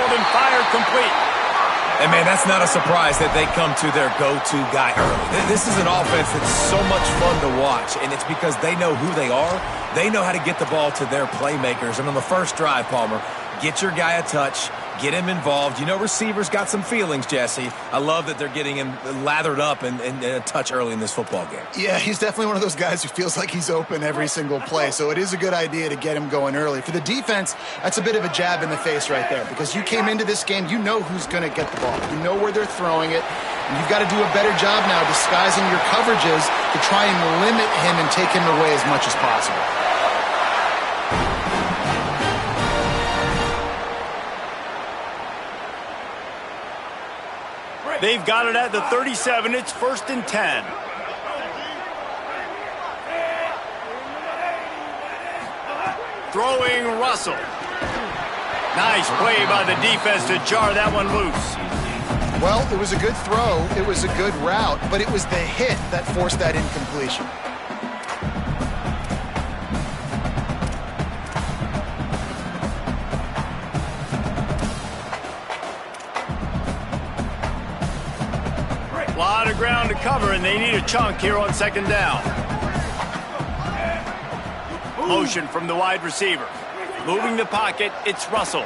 field and fired complete. And, man, that's not a surprise that they come to their go-to guy early. This is an offense that's so much fun to watch, and it's because they know who they are. They know how to get the ball to their playmakers. And on the first drive, Palmer, get your guy a touch, get him involved. You know receivers got some feelings, Jesse. I love that they're getting him lathered up and a touch early in this football game. Yeah, he's definitely one of those guys who feels like he's open every single play, so it is a good idea to get him going early. For the defense, that's a bit of a jab in the face right there because you came into this game, you know who's going to get the ball. You know where they're throwing it, and you've got to do a better job now disguising your coverages to try and limit him and take him away as much as possible. They've got it at the 37. It's 1st and 10. Throwing Russell. Nice play by the defense to jar that one loose. Well, it was a good throw. It was a good route, but it was the hit that forced that incompletion. A lot of ground to cover, and they need a chunk here on 2nd down. Motion from the wide receiver. Moving the pocket, it's Russell.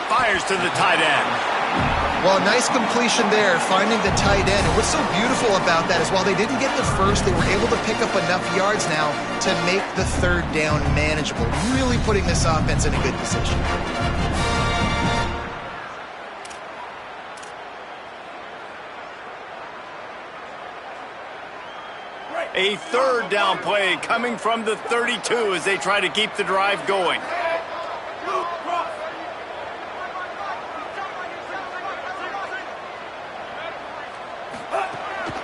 Fires to the tight end. Well, nice completion there, finding the tight end. And what's so beautiful about that is while they didn't get the first, they were able to pick up enough yards now to make the 3rd down manageable, really putting this offense in a good position. A 3rd down play coming from the 32 as they try to keep the drive going.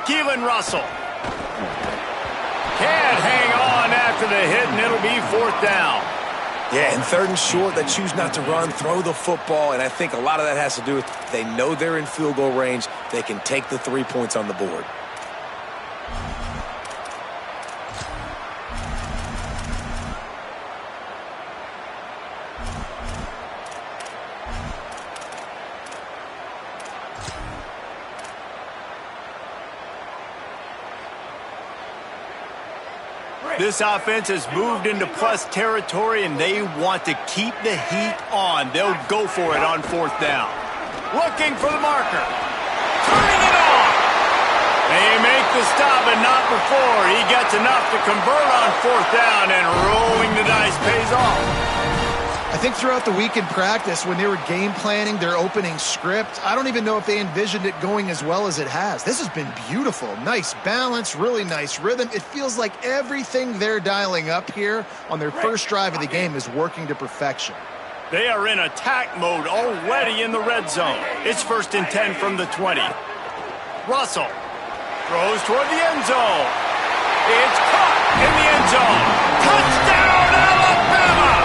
Keelan Russell can't hang on after the hit, and it'll be 4th down. Yeah, and 3rd and short, they choose not to run, throw the football, and I think a lot of that has to do with they know they're in field goal range. They can take the 3 points on the board. This offense has moved into plus territory, and they want to keep the heat on. They'll go for it on 4th down. Looking for the marker. Turning it on. They make the stop, but not before. He gets enough to convert on 4th down, and rolling the dice pays off. I think throughout the week in practice, when they were game planning their opening script, I don't even know if they envisioned it going as well as it has. This has been beautiful. Nice balance, really nice rhythm. It feels like everything they're dialing up here on their first drive of the game is working to perfection. They are in attack mode already in the red zone. It's 1st and 10 from the 20. Russell throws toward the end zone. It's caught in the end zone. Touchdown, Alabama!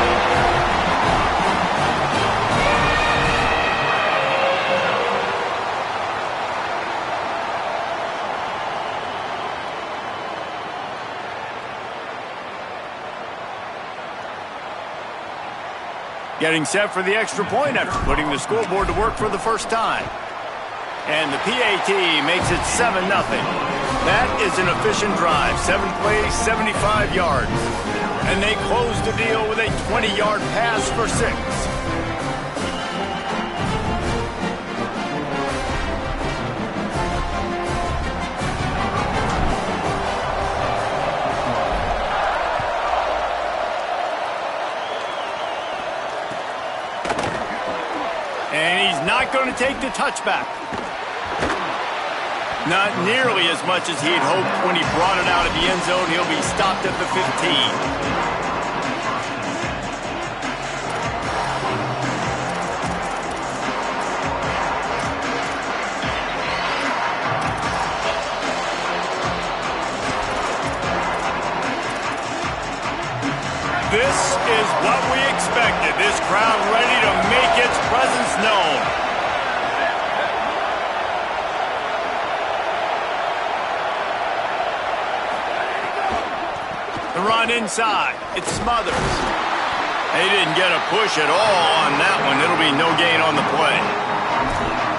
Getting set for the extra point after putting the scoreboard to work for the first time. And the PAT makes it 7-0. That is an efficient drive. 7 plays, 75 yards. And they close the deal with a 20-yard pass for 6. And he's not going to take the touchback. Not nearly as much as he had hoped when he brought it out of the end zone. He'll be stopped at the 15. This is what we expected. This crowd ready to make its presence known. The run inside. It's Smothers. They didn't get a push at all on that one. It'll be no gain on the play.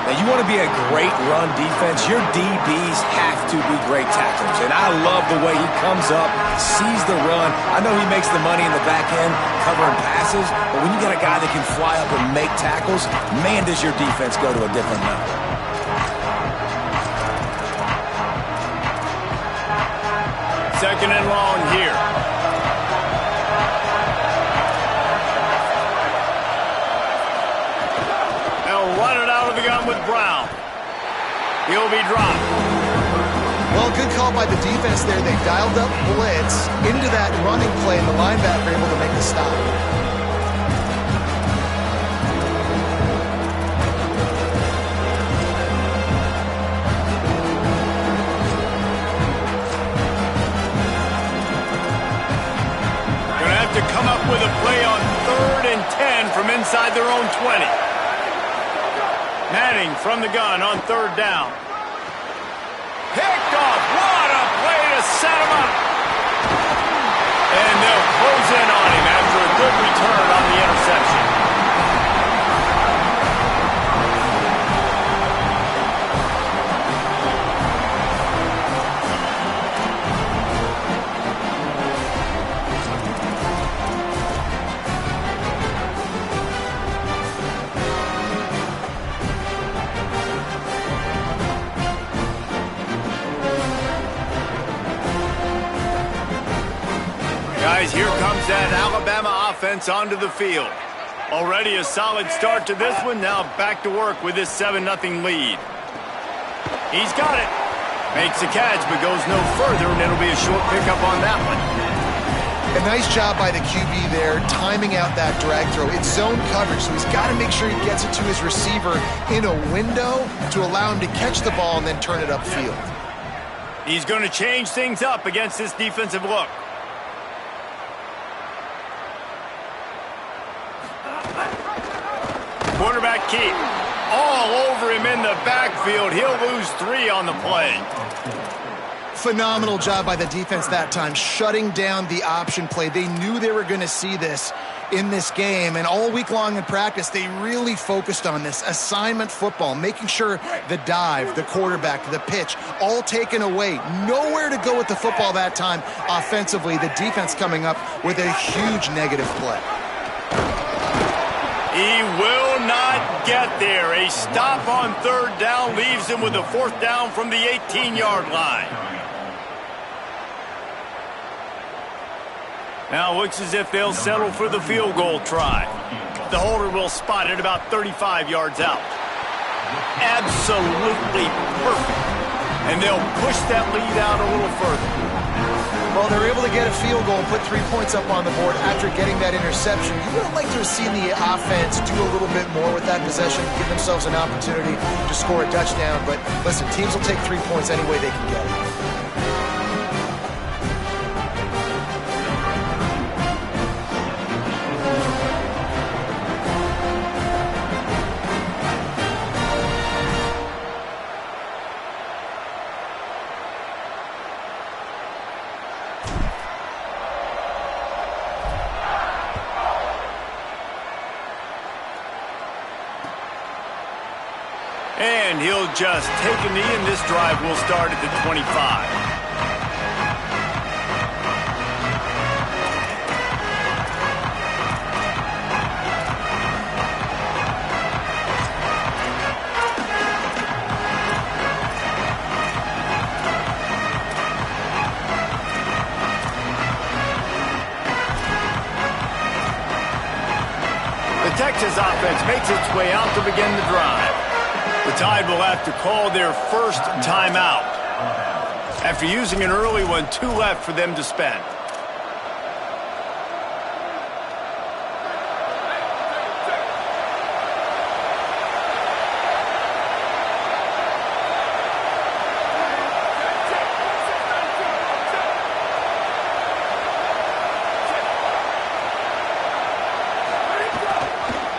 Now, you want to be a great run defense, your DBs have to be great tacklers. And I love the way he comes up, sees the run. I know he makes the money in the back end covering passes, but when you got a guy that can fly up and make tackles, man, does your defense go to a different level. Second and long here. Run it out of the gun with Brown. He'll be dropped. Well, good call by the defense there. They dialed up blitz into that running play, and the linebacker able to make the stop. Gonna have to come up with a play on 3rd and 10 from inside their own 20. Manning from the gun on 3rd down. Picked off. What a play to set him up. And they'll close in on him after a good return on the interception. Guys, here comes that Alabama offense onto the field. Already a solid start to this one. Now back to work with this 7-0 lead. He's got it. Makes a catch, but goes no further, and it'll be a short pickup on that one. A nice job by the QB there, timing out that drag throw. It's zone coverage, so he's got to make sure he gets it to his receiver in a window to allow him to catch the ball and then turn it upfield. He's going to change things up against this defensive look. Quarterback keep. All over him in the backfield. He'll lose 3 on the play. Phenomenal job by the defense that time, shutting down the option play. They knew they were going to see this in this game, and all week long in practice, they really focused on this assignment football, making sure the dive, the quarterback, the pitch, all taken away. Nowhere to go with the football that time offensively. The defense coming up with a huge negative play. He will not get there. A stop on 3rd down leaves him with a 4th down from the 18-yard line. Now looks as if they'll settle for the field goal try. The holder will spot it about 35 yards out. Absolutely perfect. And they'll push that lead out a little further. Well, they're able to get a field goal and put 3 points up on the board after getting that interception. You would like to have seen the offense do a little bit more with that possession, give themselves an opportunity to score a touchdown. But listen, teams will take 3 points any way they can get it. And he'll just take a knee, and this drive will start at the 25. The Texas offense makes its way out to begin the drive. The Tide will have to call their first timeout. After using an early one, 2 left for them to spend.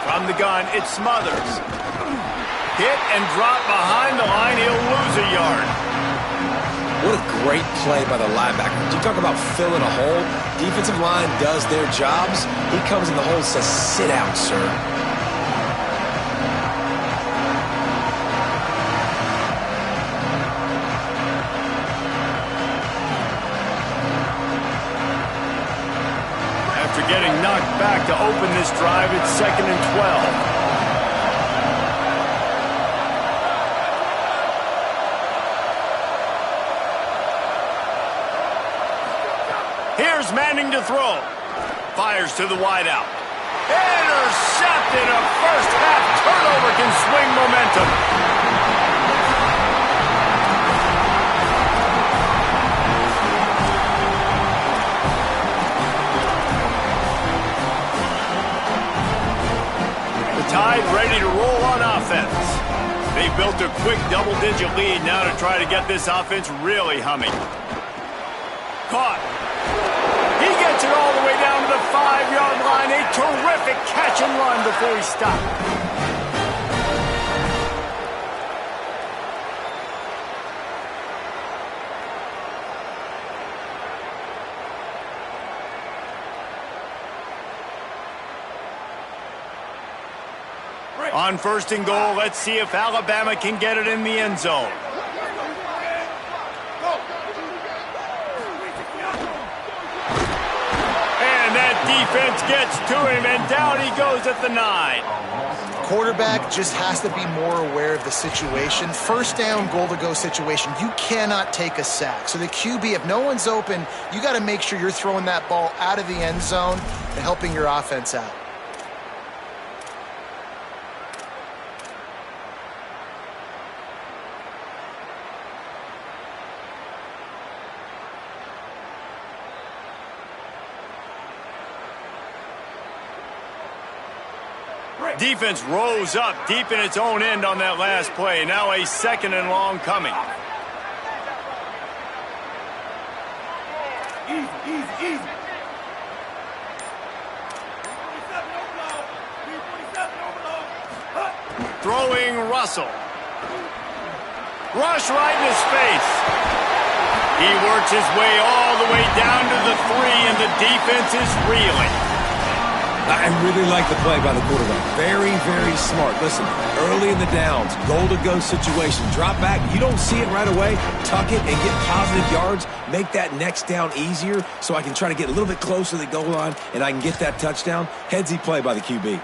From the gun, it's Smothers. Hit and drop behind the line. He'll lose a yard. What a great play by the linebacker. You talk about filling a hole. Defensive line does their jobs. He comes in the hole and says, sit out, sir. After getting knocked back to open this drive, it's 2nd and 12. Here's Manning to throw. Fires to the wideout. Intercepted. A first-half turnover can swing momentum. The Tide ready to roll on offense. They built a quick double-digit lead now to try to get this offense really humming. Caught. He gets it all the way down to the 5-yard line. A terrific catch and run before he stopped. On 1st and goal, let's see if Alabama can get it in the end zone. Defense gets to him, and down he goes at the 9. Quarterback just has to be more aware of the situation. 1st down, goal to go situation. You cannot take a sack. So the QB, if no one's open, you got to make sure you're throwing that ball out of the end zone and helping your offense out. Defense rose up deep in its own end on that last play. Now a 2nd and long coming. Easy. Throwing Russell. Rush right in his face. He works his way all the way down to the 3, and the defense is reeling. I really like the play by the quarterback. Very, very smart. Listen, early in the downs, goal-to-go situation. Drop back. You don't see it right away. Tuck it and get positive yards. Make that next down easier so I can try to get a little bit closer to the goal line and I can get that touchdown. Headsy play by the QB.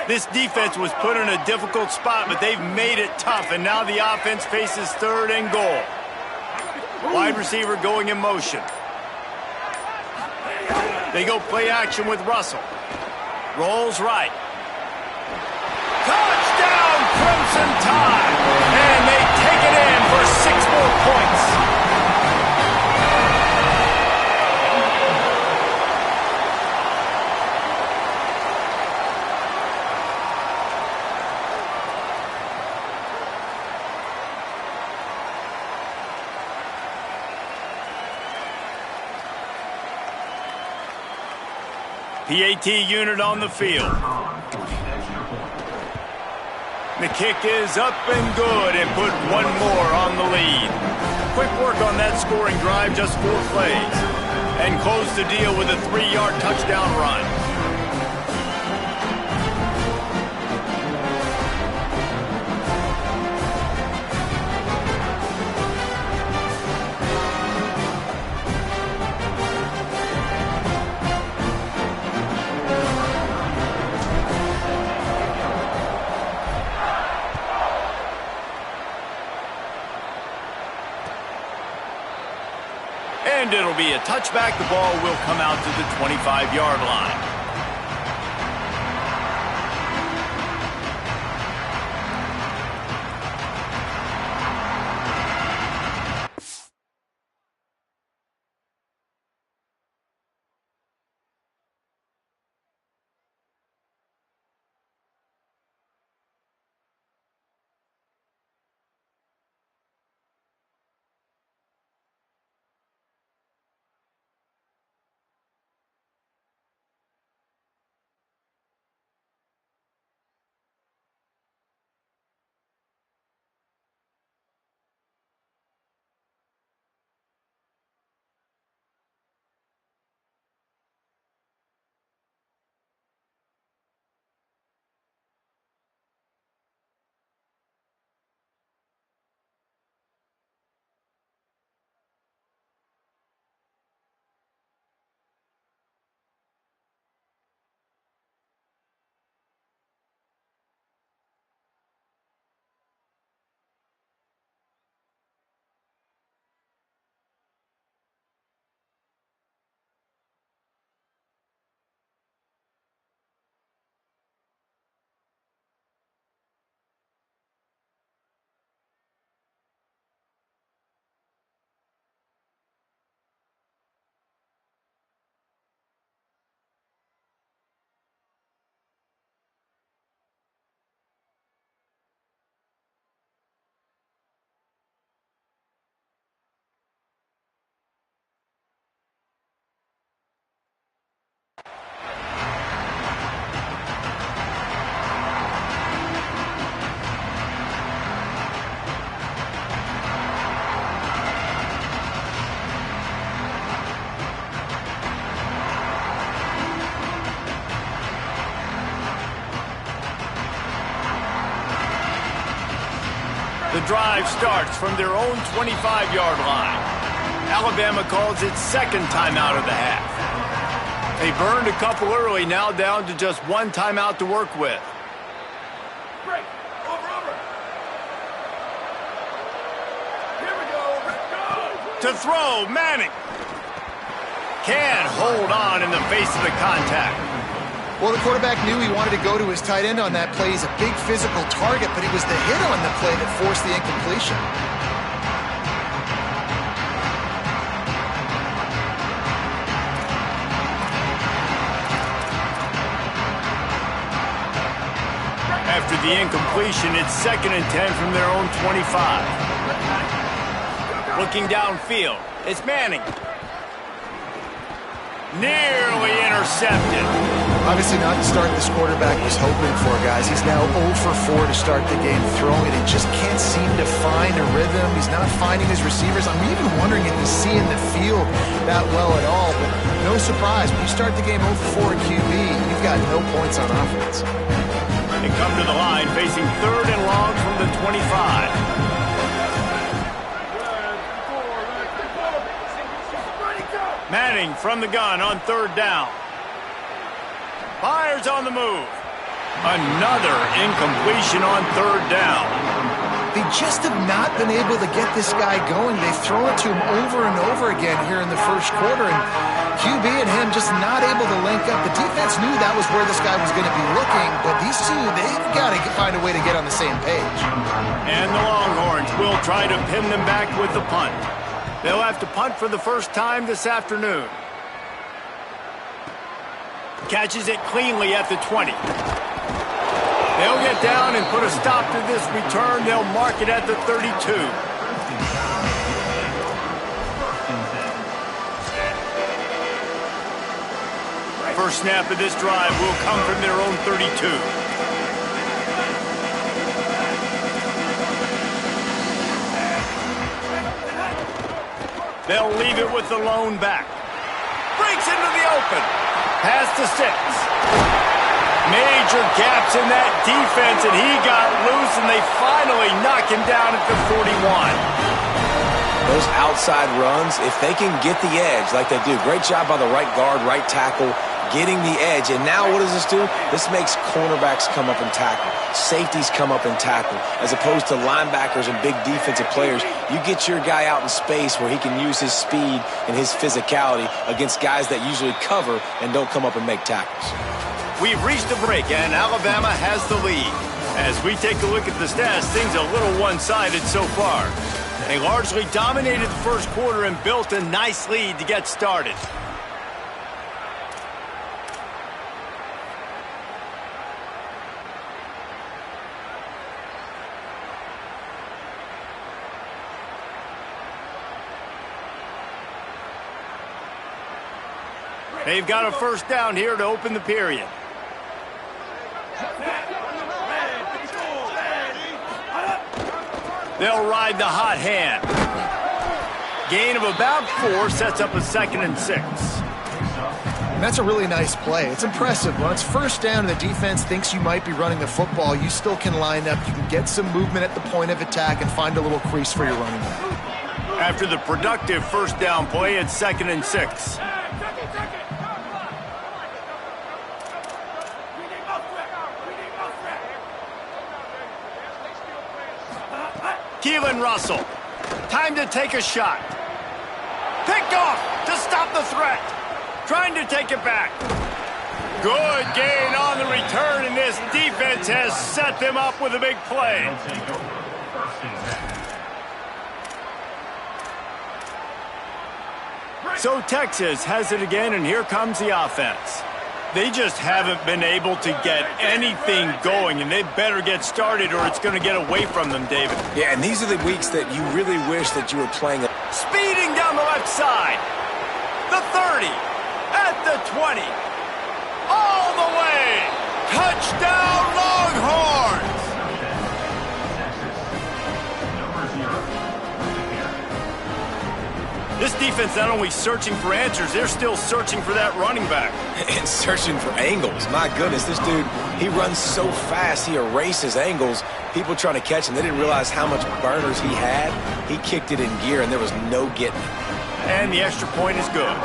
This defense was put in a difficult spot, but they've made it tough, and now the offense faces 3rd and goal. Wide receiver going in motion. They go play action with Russell. Rolls right. Touchdown, Crimson Tide! And they take it in for 6 more points. PAT unit on the field. The kick is up and good and put 1 more on the lead. Quick work on that scoring drive, just 4 plays. And close the deal with a 3-yard touchdown run. And it'll be a touchback. The ball will come out to the 25-yard line. The drive starts from their own 25-yard line. Alabama calls its second timeout of the half. They burned a couple early, now down to just one timeout to work with. Break. Over. Here we go. To throw, Manning. Can't hold on in the face of the contact. Well, the quarterback knew he wanted to go to his tight end on that play. He's a big physical target, but it was the hit on the play that forced the incompletion. After the incompletion, it's 2nd and 10 from their own 25. Looking downfield, it's Manning. Nearly intercepted. Obviously not the start this quarterback was hoping for, guys. He's now 0 for 4 to start the game throwing it. He just can't seem to find a rhythm. He's not finding his receivers. I'm even wondering if he's seeing the field that well at all. But no surprise, when you start the game 0 for 4 at QB, you've got no points on offense. They come to the line facing 3rd and long from the 25. Manning from the gun on 3rd down. Fires on the move. Another incompletion on 3rd down. They just have not been able to get this guy going. They've thrown it to him over and over again here in the first quarter, and QB and him just not able to link up. The defense knew that was where this guy was going to be looking, but these two, they've got to find a way to get on the same page. And the Longhorns will try to pin them back with the punt. They'll have to punt for the first time this afternoon. Catches it cleanly at the 20. They'll get down and put a stop to this return. They'll mark it at the 32. First snap of this drive will come from their own 32. They'll leave it with the lone back. Breaks into the open. Pass to 6. Major gaps in that defense, and he got loose, and they finally knock him down at the 41. Those outside runs, if they can get the edge like they do, great job by the right guard, right tackle, getting the edge. And now what does this do? This makes cornerbacks come up and tackle. Safeties come up and tackle. As opposed to linebackers and big defensive players, you get your guy out in space where he can use his speed and his physicality against guys that usually cover and don't come up and make tackles. We've reached a break, and Alabama has the lead. As we take a look at the stats, things a little one-sided so far. They largely dominated the first quarter and built a nice lead to get started. They've got a first down here to open the period. They'll ride the hot hand. Gain of about 4 sets up a 2nd and 6. And that's a really nice play. It's impressive. When it's first down and the defense thinks you might be running the football, you still can line up. You can get some movement at the point of attack and find a little crease for your running back. After the productive first down play, it's 2nd and 6. Keelan Russell. Time to take a shot. Picked off to stop the threat. Trying to take it back. Good gain on the return, and this defense has set them up with a big play. So Texas has it again, and here comes the offense. They just haven't been able to get anything going, and they better get started or it's going to get away from them, David. Yeah, and these are the weeks that you really wish that you were playing. Speeding down the left side. The 30. At the 20. All the way. Touchdown, Longhorns. This defense not only searching for answers, they're still searching for that running back. And searching for angles. My goodness, this dude, he runs so fast, he erases angles. people trying to catch him. They didn't realize how much burners he had. He kicked it in gear, and there was no getting it. And the extra point is good.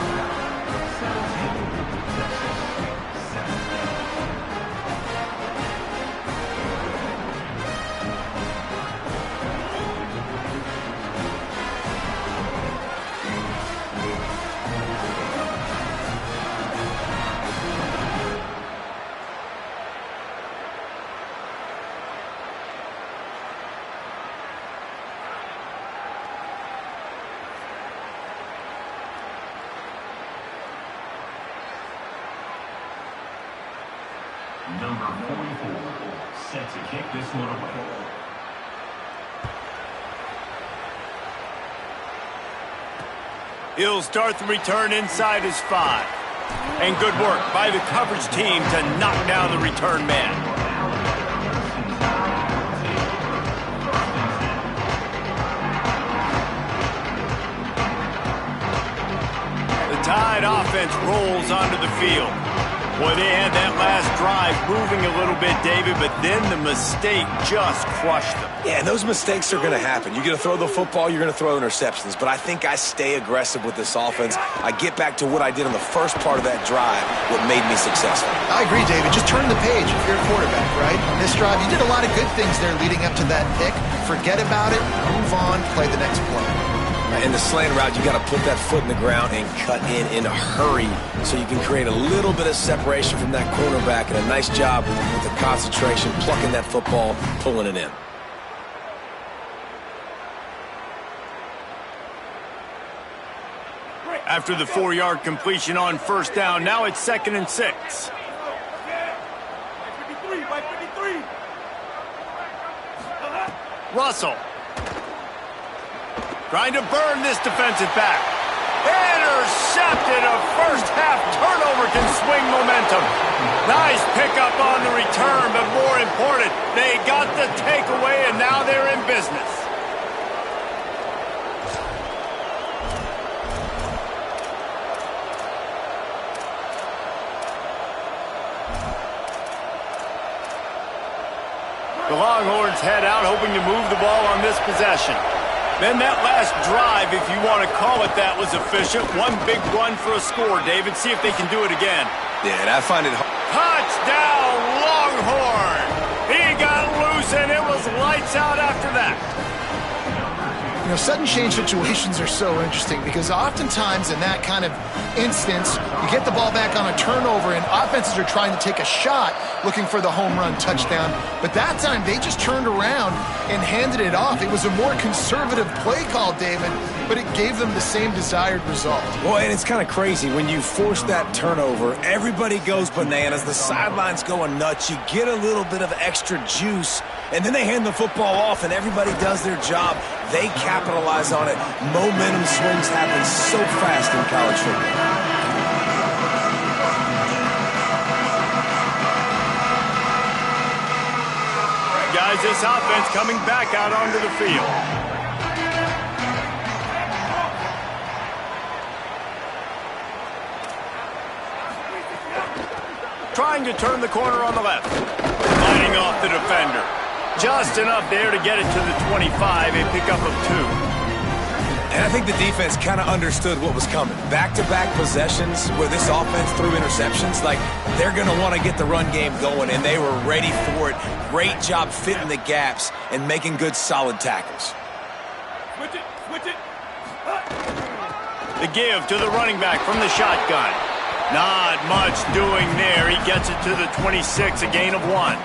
Number 44, set to kick this one away. He'll start the return inside his 5. And good work by the coverage team to knock down the return man. The Tide offense rolls onto the field. Boy, they had that last drive moving a little bit, David, but then the mistake just crushed them. Yeah, and those mistakes are going to happen. You're going to throw the football, you're going to throw interceptions. But I think I stay aggressive with this offense. I get back to what I did on the first part of that drive, what made me successful. I agree, David. Just turn the page if you're a quarterback, right? On this drive, you did a lot of good things there leading up to that pick. Forget about it, move on, play the next play. In the slant route, you got to put that foot in the ground and cut in a hurry so you can create a little bit of separation from that cornerback, and a nice job with the concentration, plucking that football, pulling it in. After the 4-yard completion on first down, now it's 2nd and 6. Russell. Trying to burn this defensive back. Intercepted. A first-half turnover can swing momentum. Nice pickup on the return, but more important, they got the takeaway, and now they're in business. The Longhorns head out, hoping to move the ball on this possession. Then that last drive, if you want to call it that, was efficient. One big run for a score, David. See if they can do it again. Yeah, and I find it hard. Touchdown, Longhorn! He got loose, and it was lights out after that. You know, sudden change situations are so interesting because oftentimes in that kind of instance, you get the ball back on a turnover and offenses are trying to take a shot looking for the home run touchdown. But that time, they just turned around and handed it off. It was a more conservative play call, David, but it gave them the same desired result. Well, and it's kind of crazy. When you force that turnover, everybody goes bananas. The sideline's going nuts. You get a little bit of extra juice, and then they hand the football off, and everybody does their job. They capitalize on it. Momentum swings happen so fast in college football. Guys, this offense coming back out onto the field. Trying to turn the corner on the left. Fighting off the defender. Just enough there to get it to the 25, a pickup of 2. And I think the defense kind of understood what was coming. Back-to-back possessions where this offense threw interceptions, like they're going to want to get the run game going, and they were ready for it. Great job fitting the gaps and making good, solid tackles. Switch it, switch it. The give to the running back from the shotgun. Not much doing there. He gets it to the 26, a gain of 1.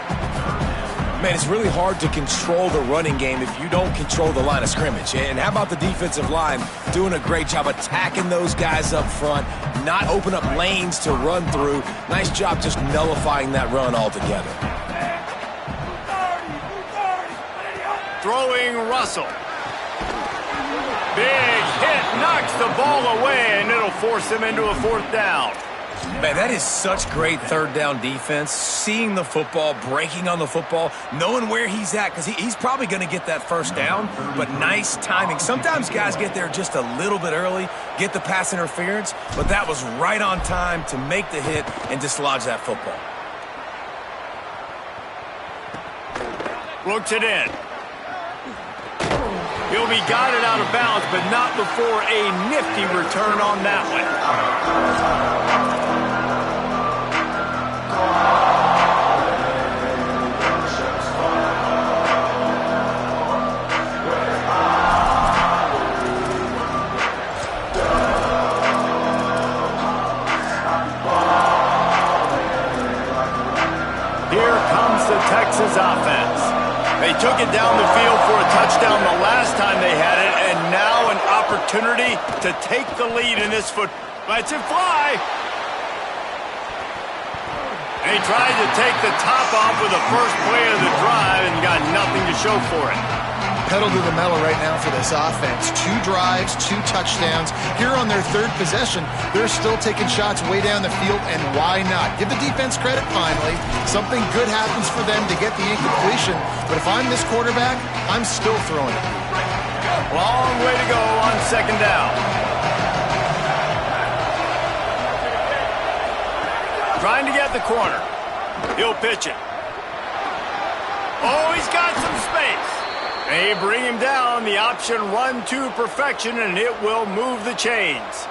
Man, it's really hard to control the running game if you don't control the line of scrimmage. And how about the defensive line doing a great job attacking those guys up front, not open up lanes to run through. Nice job just nullifying that run altogether. Throwing Russell. Big hit, knocks the ball away, and it'll force him into a 4th down. Man, that is such great third down defense. Seeing the football, breaking on the football, knowing where he's at, because he's probably going to get that first down, but nice timing. Sometimes guys get there just a little bit early, get the pass interference, but that was right on time to make the hit and dislodge that football. Looks it in. He'll be guided out of bounds, but not before a nifty return on that one. Here comes the Texas offense. They took it down the field for a touchdown the last time they had it, and now an opportunity to take the lead in this foot. Lets it fly. They tried to take the top off with the first play of the drive and got nothing to show for it. Pedal to the metal right now for this offense. 2 drives, 2 touchdowns. Here on their 3rd possession, they're still taking shots way down the field, and why not? Give the defense credit finally. Something good happens for them to get the incompletion, but if I'm this quarterback, I'm still throwing it. Long way to go on 2nd down. Trying to get the corner. He'll pitch it. Oh, he's got some space. They bring him down. The option run to perfection, and it will move the chains.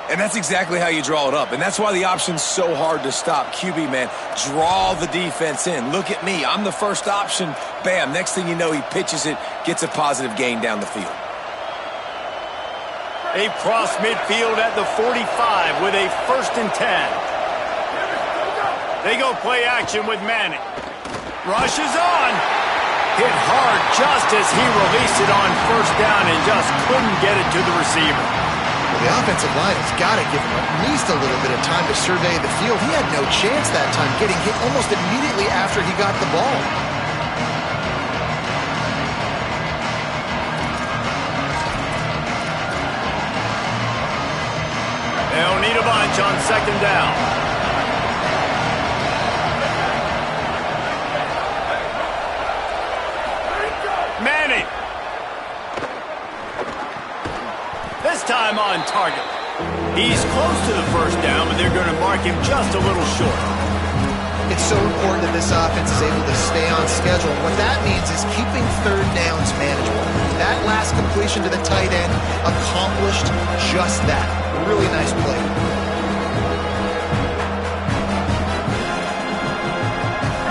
And that's exactly how you draw it up. And that's why the option's so hard to stop. QB, man, draw the defense in. Look at me. I'm the first option. Bam. Next thing you know, he pitches it, gets a positive gain down the field. They cross midfield at the 45 with a 1st and 10. They go play action with Manning. Rushes on. Hit hard just as he released it on 1st down and just couldn't get it to the receiver. Well, the offensive line has got to give him at least a little bit of time to survey the field. He had no chance that time, getting hit almost immediately after he got the ball. They'll need a bunch on 2nd down. Manning. This time on target. He's close to the 1st down, but they're going to mark him just a little short. It's so important that this offense is able to stay on schedule. What that means is keeping 3rd downs manageable. That last completion to the tight end accomplished just that. Really nice play.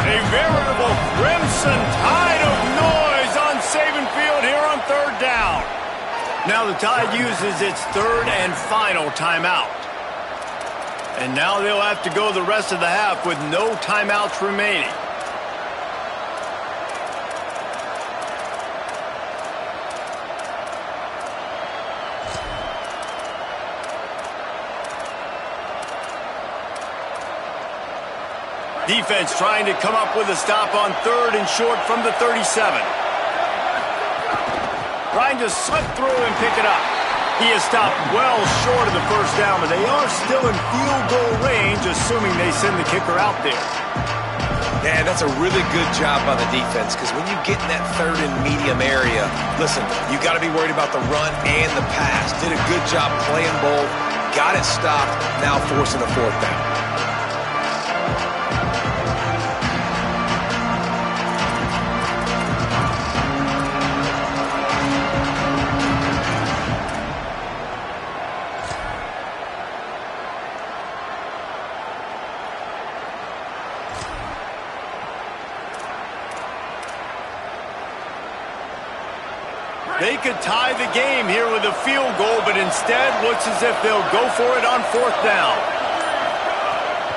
A veritable crimson tide of noise on Saban Field here on 3rd down. Now the Tide uses its 3rd and final timeout. And now they'll have to go the rest of the half with no timeouts remaining. Defense trying to come up with a stop on 3rd and short from the 37. Trying to slip through and pick it up. He is stopped well short of the 1st down, but they are still in field goal range, assuming they send the kicker out there. Man, that's a really good job by the defense, because when you get in that 3rd and medium area, listen, you got to be worried about the run and the pass. Did a good job playing both, got it stopped, now forcing a 4th down. They could tie the game here with a field goal, but instead looks as if they'll go for it on 4th down.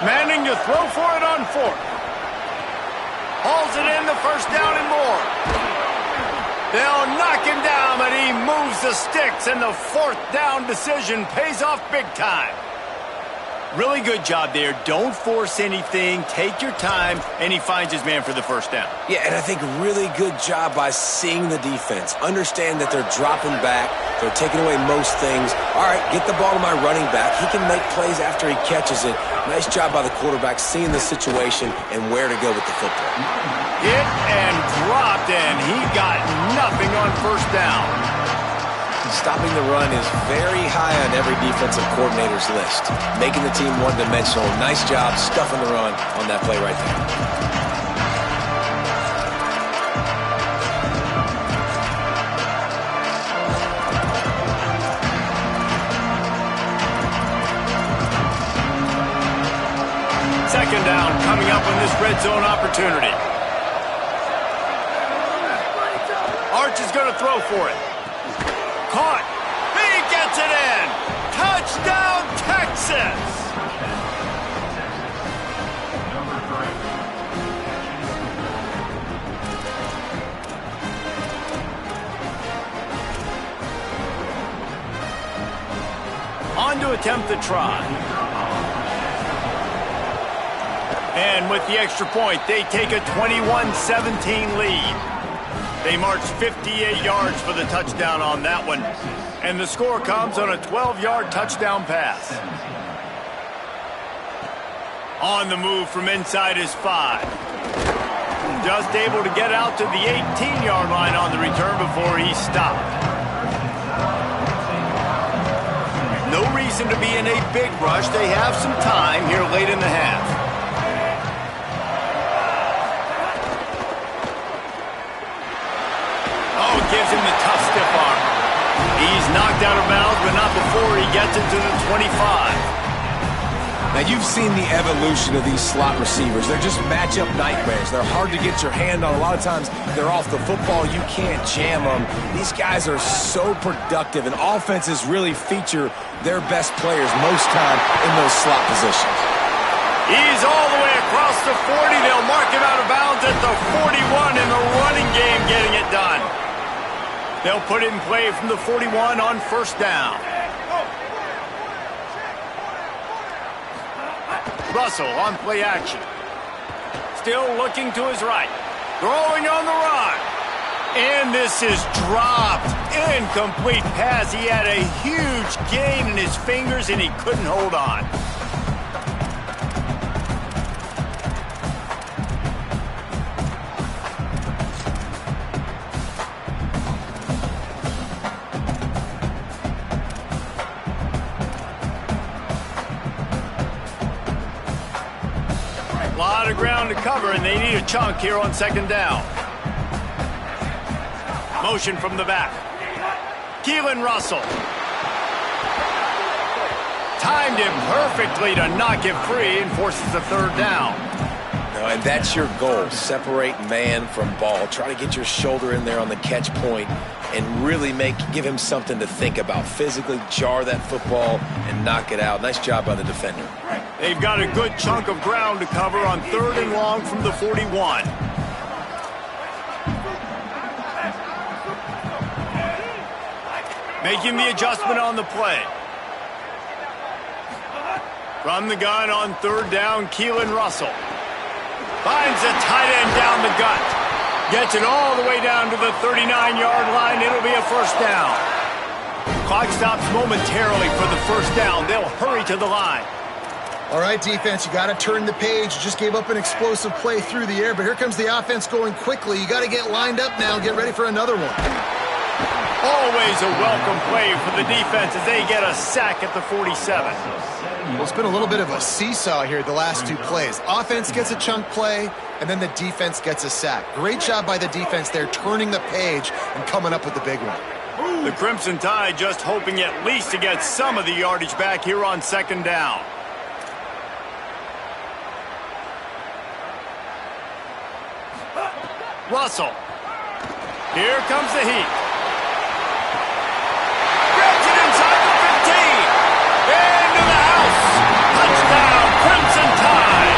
Manning to throw for it on 4th. Hauls it in the 1st down and more. They'll knock him down, but he moves the sticks, and the 4th down decision pays off big time. Really good job there. Don't force anything. Take your time, and he finds his man for the 1st down. Yeah, and I think really good job by seeing the defense. Understand that they're dropping back. They're taking away most things. All right, get the ball to my running back. He can make plays after he catches it. Nice job by the quarterback seeing the situation and where to go with the football. Hit and dropped, and he got nothing on 1st down. Stopping the run is very high on every defensive coordinator's list. Making the team one-dimensional. Nice job stuffing the run on that play right there. coming up on this red zone opportunity. Arch is going to throw for it. Caught. He gets it in. Touchdown, Texas. On to attempt the try. And with the extra point, they take a 21-17 lead. They march 58 yards for the touchdown on that one. And the score comes on a 12-yard touchdown pass. On the move from inside his 5. Just able to get out to the 18-yard line on the return before he stopped. No reason to be in a big rush. They have some time here late in the half. Oh, gives him the tough stiff arm. He's knocked out of bounds, but not before he gets it to the 25. Now, you've seen the evolution of these slot receivers. They're just matchup nightmares. They're hard to get your hand on. A lot of times, they're off the football. You can't jam them. These guys are so productive, and offenses really feature their best players most time in those slot positions. He's all the way across the 40. They'll mark him out of bounds at the 41 in the running game, getting it done. They'll put it in play from the 41 on first down. Russell on play action. Still looking to his right. Throwing on the run. And this is dropped. Incomplete pass. He had a huge gain in his fingers and he couldn't hold on. A lot of ground to cover, and they need a chunk here on second down. Motion from the back. Keelan Russell. Timed him perfectly to knock him free and forces the third down. And that's your goal. Separate man from ball. Try to get your shoulder in there on the catch point and really give him something to think about. Physically jar that football and knock it out. Nice job by the defender. They've got a good chunk of ground to cover on third and long from the 41. Making the adjustment on the play. From the gun on third down, Keelan Russell. Finds a tight end down the gut. Gets it all the way down to the 39-yard line. It'll be a first down. Clock stops momentarily for the first down. They'll hurry to the line. All right, defense, you got to turn the page. You just gave up an explosive play through the air, but here comes the offense going quickly. You got to get lined up now and get ready for another one. Always a welcome play for the defense as they get a sack at the 47. Well, it's been a little bit of a seesaw here the last two plays. Offense gets a chunk play, and then the defense gets a sack. Great job by the defense there, turning the page and coming up with the big one. The Crimson Tide just hoping at least to get some of the yardage back here on second down. Russell. Here comes the heat. Grabs it inside the 15. Into the house. Touchdown, Crimson Tide.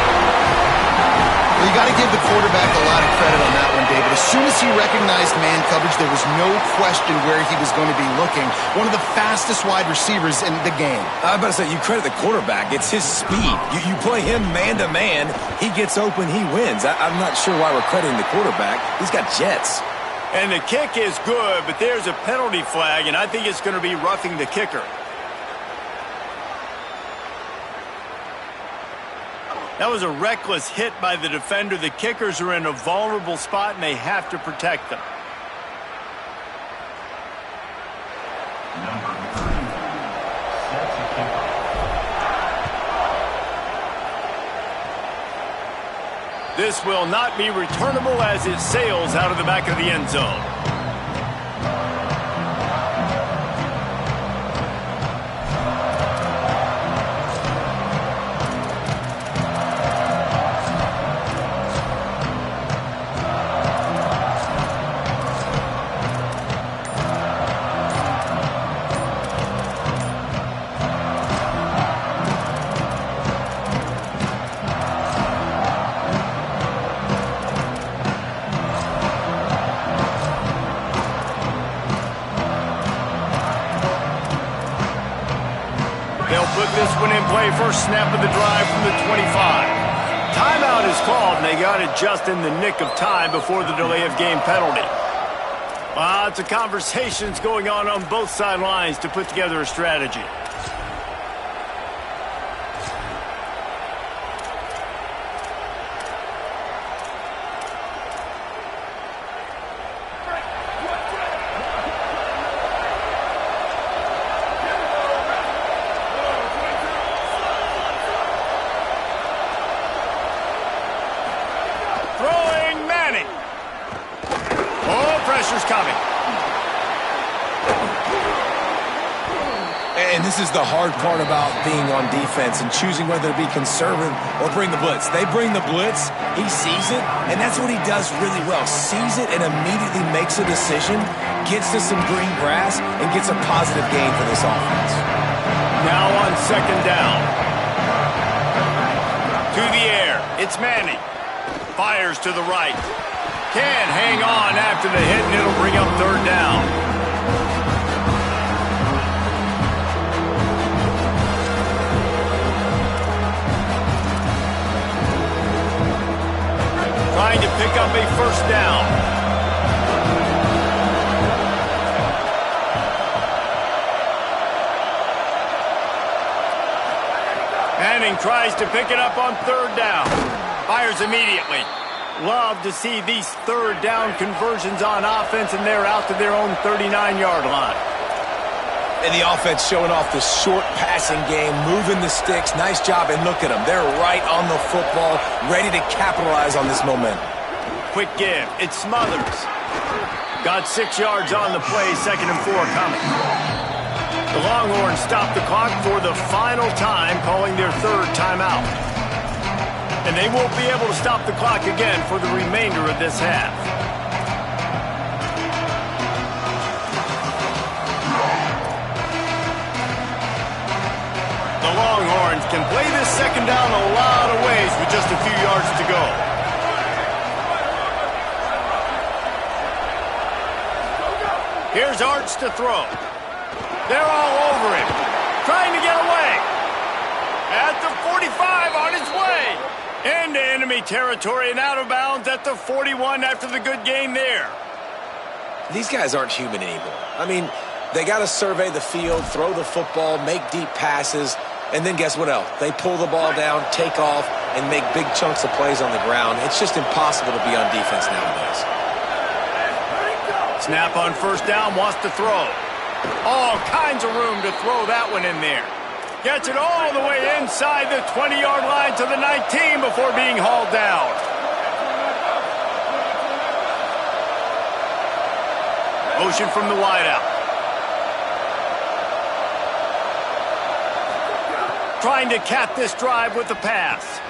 Well, you got to give the quarterback a lot of credit on that one, David. As soon as he recognized man coverage, there was no question where he was going to be looking. One of the fastest wide receivers in the game. I was about to say, you credit the quarterback. It's his speed. You play him man-to-man, he gets open, he wins. I'm not sure why we're crediting the quarterback. He's got jets. And the kick is good, but there's a penalty flag, and I think it's going to be roughing the kicker. That was a reckless hit by the defender. The kickers are in a vulnerable spot, and they have to protect them. This will not be returnable as it sails out of the back of the end zone. this one in play. First snap of the drive from the 25. Timeout is called, and they got it just in the nick of time before the delay of game penalty. Lots of conversations going on both sidelines to put together a strategy. Coming. And this is the hard part about being on defense and choosing whether to be conservative or bring the blitz. They bring the blitz, he sees it, and that's what he does really well. Sees it and immediately makes a decision, gets to some green grass, and gets a positive gain for this offense. Now on second down. To the air, it's Manning. Fires to the right. Can hang on after the hit, and it'll bring up third down. Trying to pick up a first down. Manning tries to pick it up on third down. Fires immediately. Love to see these third down conversions on offense, and they're out to their own 39-yard line. And the offense showing off the short passing game, moving the sticks. Nice job, and look at them. They're right on the football, ready to capitalize on this momentum. Quick give. It Smothers. Got 6 yards on the play, 2nd and 4 coming. The Longhorns stop the clock for the final time, calling their third timeout. And they won't be able to stop the clock again for the remainder of this half. The Longhorns can play this second down a lot of ways with just a few yards to go. Here's Arch to throw. They're all over him, trying to get away. At the 45, on his way. Into enemy territory and out of bounds at the 41 after the good game there. These guys aren't human anymore. I mean, they got to survey the field, throw the football, make deep passes, and then guess what else? They pull the ball down, take off, and make big chunks of plays on the ground. It's just impossible to be on defense nowadays. Snap on first down, wants to throw. All kinds of room to throw that one in there. Gets it all the way inside the 20-yard line to the 19 before being hauled down. Motion from the wideout. Trying to cap this drive with the pass.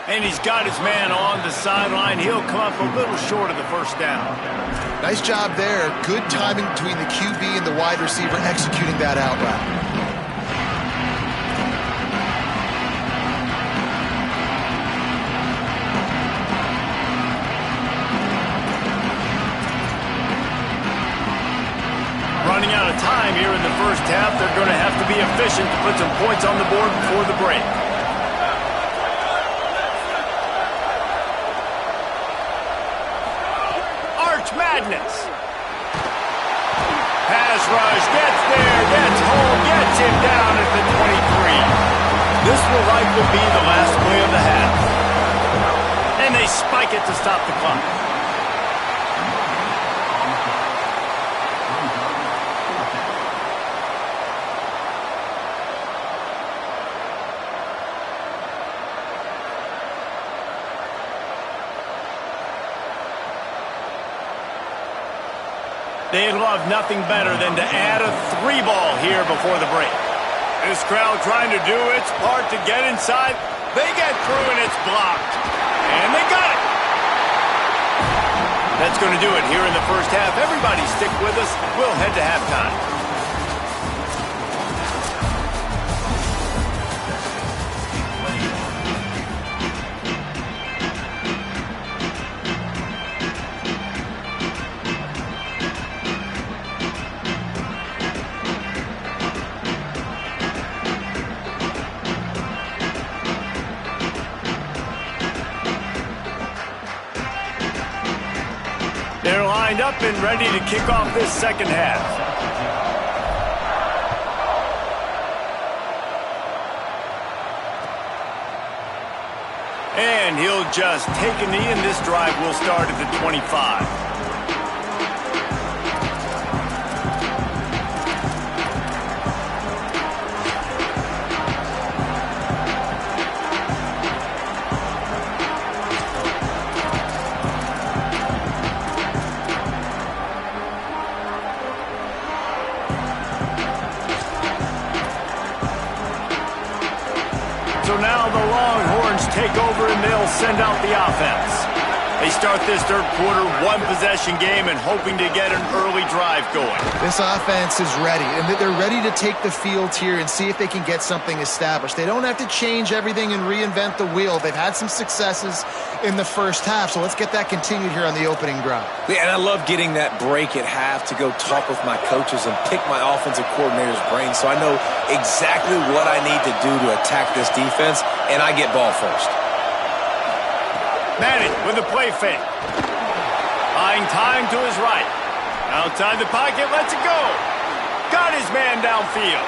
And he's got his man on the sideline. He'll come up a little short of the first down. Nice job there. Good timing between the QB and the wide receiver executing that out route. Running out of time here in the first half. They're going to have to be efficient to put some points on the board before the break. Arch Madness. Pass rush, gets there, gets home, gets him down at the 23. This will likely be the last play of the half. And they spike it to stop the clock. They'd love nothing better than to add a 3-ball here before the break. This crowd trying to do its part to get inside. They get through and it's blocked. And they got it. That's going to do it here in the first half. Everybody stick with us. We'll head to halftime. up and ready to kick off this second half. And he'll just take a knee, and this drive will start at the 25. So now the Longhorns take over and they'll send out the offense. They start this third quarter one-possession game and hoping to get an early drive going. This offense is ready, and they're ready to take the field here and see if they can get something established. They don't have to change everything and reinvent the wheel. They've had some successes in the first half, so let's get that continued here on the opening drive. Yeah, and I love getting that break at half to go talk with my coaches and pick my offensive coordinator's brain so I know exactly what I need to do to attack this defense, and I get ball first. Manning with a play fake. Buying time to his right. Outside the pocket, lets it go. Got his man downfield.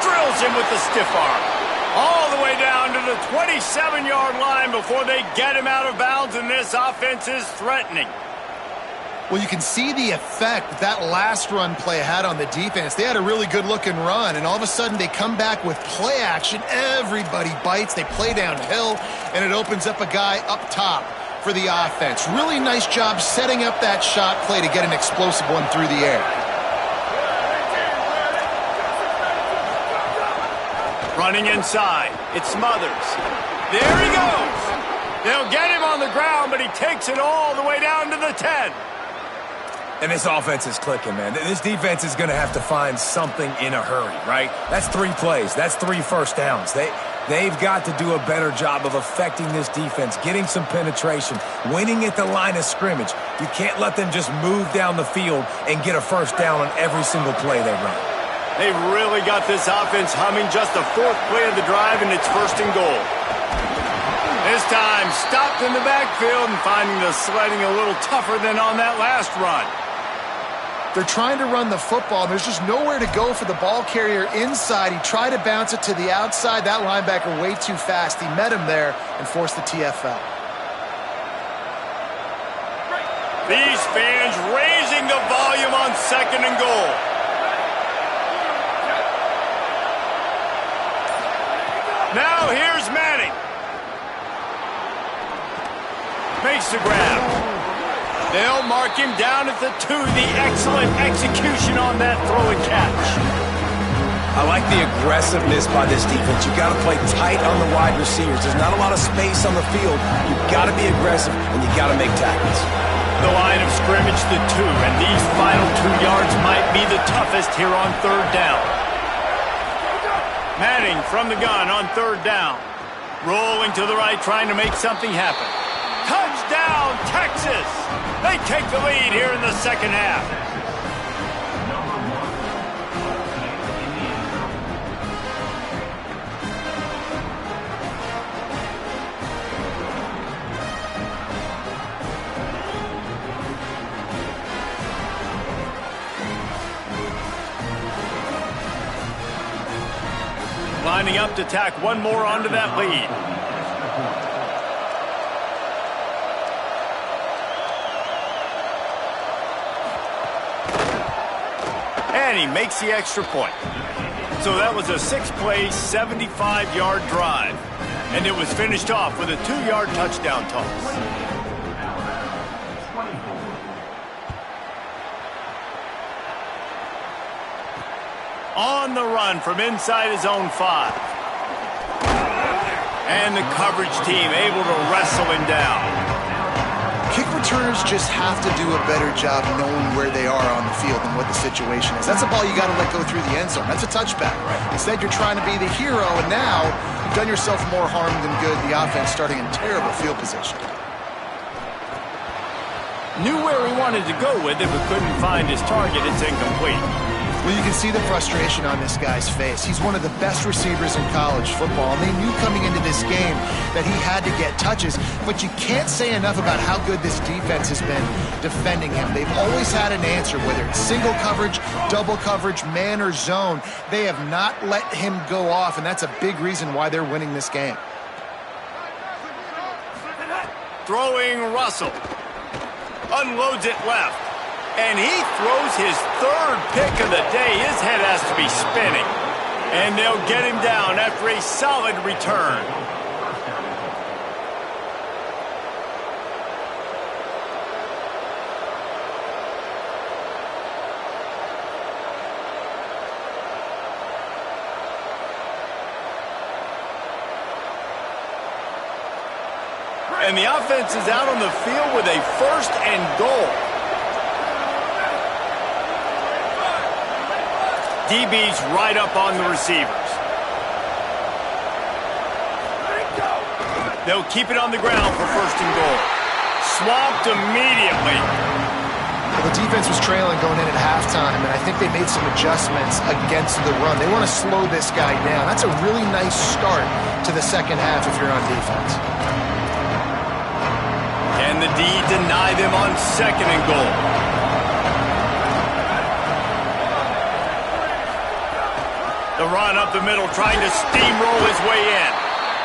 Drills him with the stiff arm. All the way down to the 27-yard line before they get him out of bounds, and this offense is threatening. Well, you can see the effect that last run play had on the defense. They had a really good-looking run, and all of a sudden they come back with play action. Everybody bites. They play downhill, and it opens up a guy up top for the offense. Really nice job setting up that shot play to get an explosive one through the air. Running inside. It Smothers. There he goes. They'll get him on the ground, but he takes it all the way down to the 10. And this offense is clicking, man. This defense is going to have to find something in a hurry, right? That's 3 plays. That's 3 first downs. They've got to do a better job of affecting this defense, getting some penetration, winning at the line of scrimmage. You can't let them just move down the field and get a first down on every single play they run. They've really got this offense humming. Just the 4th play of the drive, and it's 1st and goal. This time, stopped in the backfield and finding the sledding a little tougher than on that last run. They're trying to run the football. There's just nowhere to go for the ball carrier inside. He tried to bounce it to the outside. That linebacker way too fast. He met him there and forced the TFL. These fans raising the volume on 2nd and goal. Now here's Manning. Makes the grab. They'll mark him down at the 2. The excellent execution on that throw and catch. I like the aggressiveness by this defense. You got to play tight on the wide receivers. There's not a lot of space on the field. You got to be aggressive, and you got to make tackles. The line of scrimmage, the 2, and these final 2 yards might be the toughest here on 3rd down. Manning from the gun on 3rd down. Rolling to the right, trying to make something happen. Touchdown, Texas! They take the lead here in the second half. Lining up to tack one more onto that lead. And he makes the extra point. So that was a 6-play, 75-yard drive. And it was finished off with a 2-yard touchdown toss. On the run from inside his own 5. And the coverage team able to wrestle him down. Kick returners just have to do a better job knowing where they are on the field and what the situation is. That's a ball you got to let go through the end zone. That's a touchback. Instead, you're trying to be the hero, and now you've done yourself more harm than good. The offense starting in terrible field position. Knew where he wanted to go with it, but couldn't find his target. It's incomplete. Well, you can see the frustration on this guy's face. He's one of the best receivers in college football, and they knew coming into this game that he had to get touches, but you can't say enough about how good this defense has been defending him. They've always had an answer, whether it's single coverage, double coverage, man or zone. They have not let him go off, and that's a big reason why they're winning this game. Throwing Russell. Unloads it left. And he throws his third pick of the day. His head has to be spinning. And they'll get him down after a solid return. And the offense is out on the field with a 1st and goal. DB's right up on the receivers. They'll keep it on the ground for 1st and goal. Swamped immediately. Well, the defense was trailing going in at halftime, and I think they made some adjustments against the run. They want to slow this guy down. That's a really nice start to the second half if you're on defense. Can the D deny them on 2nd and goal? The run up the middle, trying to steamroll his way in.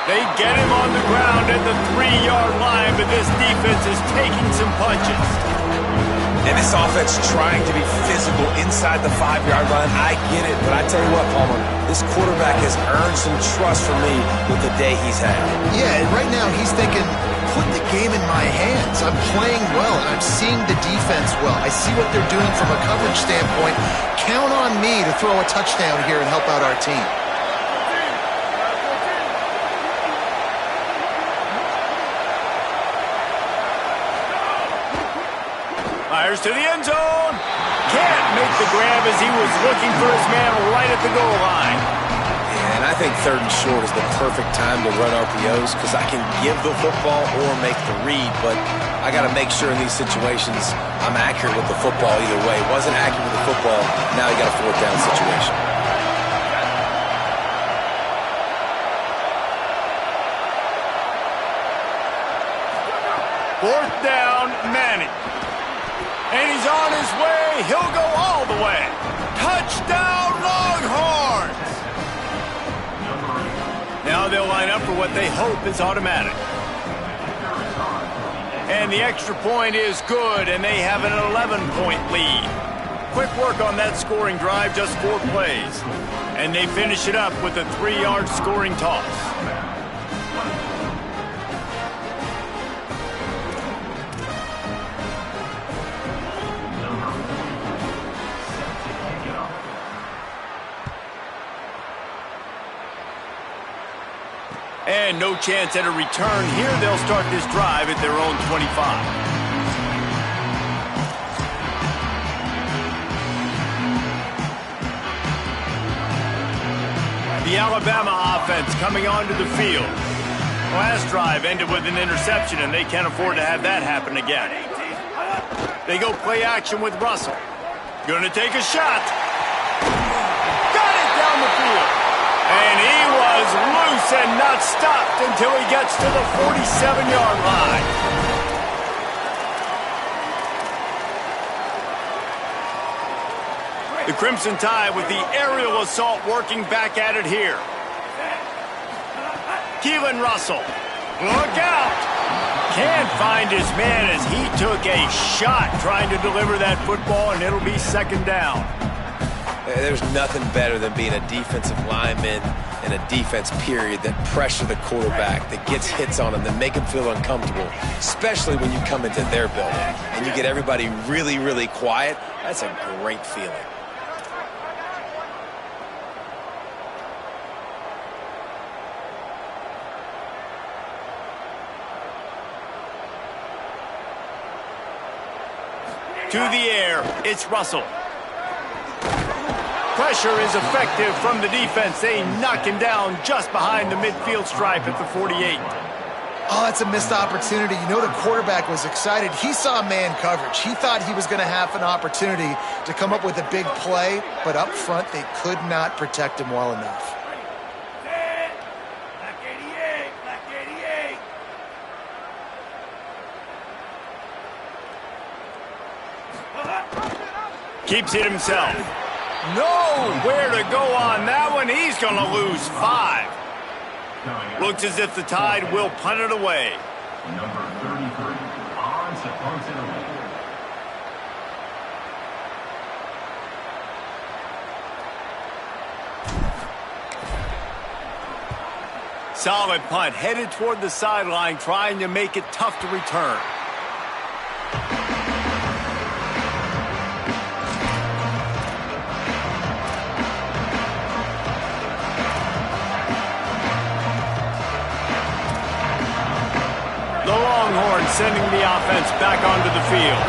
They get him on the ground at the 3-yard line, but this defense is taking some punches. And this offense trying to be physical inside the 5-yard line. I get it, but I tell you what, Palmer, this quarterback has earned some trust from me with the day he's had. Yeah, and right now he's thinking, put the game in my hands. I'm playing well, and I'm seeing the defense well. I see what they're doing from a coverage standpoint. Count on me to throw a touchdown here and help out our team. Fires to the end zone. Can't make the grab as he was looking for his man right at the goal line. And I think 3rd and short is the perfect time to run RPOs because I can give the football or make the read, but I got to make sure in these situations I'm accurate with the football either way. Wasn't accurate with the football, now you got a 4th down situation. Fourth down, Manning. And he's on his way. He'll go all the way. Touchdown, Longhorns! Now they'll line up for what they hope is automatic. And the extra point is good, and they have an 11-point lead. Quick work on that scoring drive, just 4 plays. And they finish it up with a 3-yard scoring toss. And no chance at a return here. They'll start this drive at their own 25. The Alabama offense coming onto the field. Last drive ended with an interception, and they can't afford to have that happen again. They go play action with Russell. Gonna take a shot. Got it down the field. And he was loose and not stopped until he gets to the 47-yard line. The Crimson Tide with the aerial assault working back at it here. Keelan Russell, look out! Can't find his man as he took a shot trying to deliver that football, and it'll be 2nd down. There's nothing better than being a defensive lineman and a defense period that pressure the quarterback, that gets hits on him, that make him feel uncomfortable, especially when you come into their building and you get everybody really, really quiet. That's a great feeling. To the air, it's Russell. Pressure is effective from the defense. They knock him down just behind the midfield stripe at the 48. Oh, that's a missed opportunity. You know the quarterback was excited. He saw man coverage. He thought he was going to have an opportunity to come up with a big play, but up front they could not protect him well enough. Black 88, Black 88. Keeps it himself. Nowhere to go on that one. He's going to lose 5. Looks as if the Tide will punt it away. Number 33, odds to punt it away. Solid punt, headed toward the sideline, trying to make it tough to return. The Longhorns sending the offense back onto the field.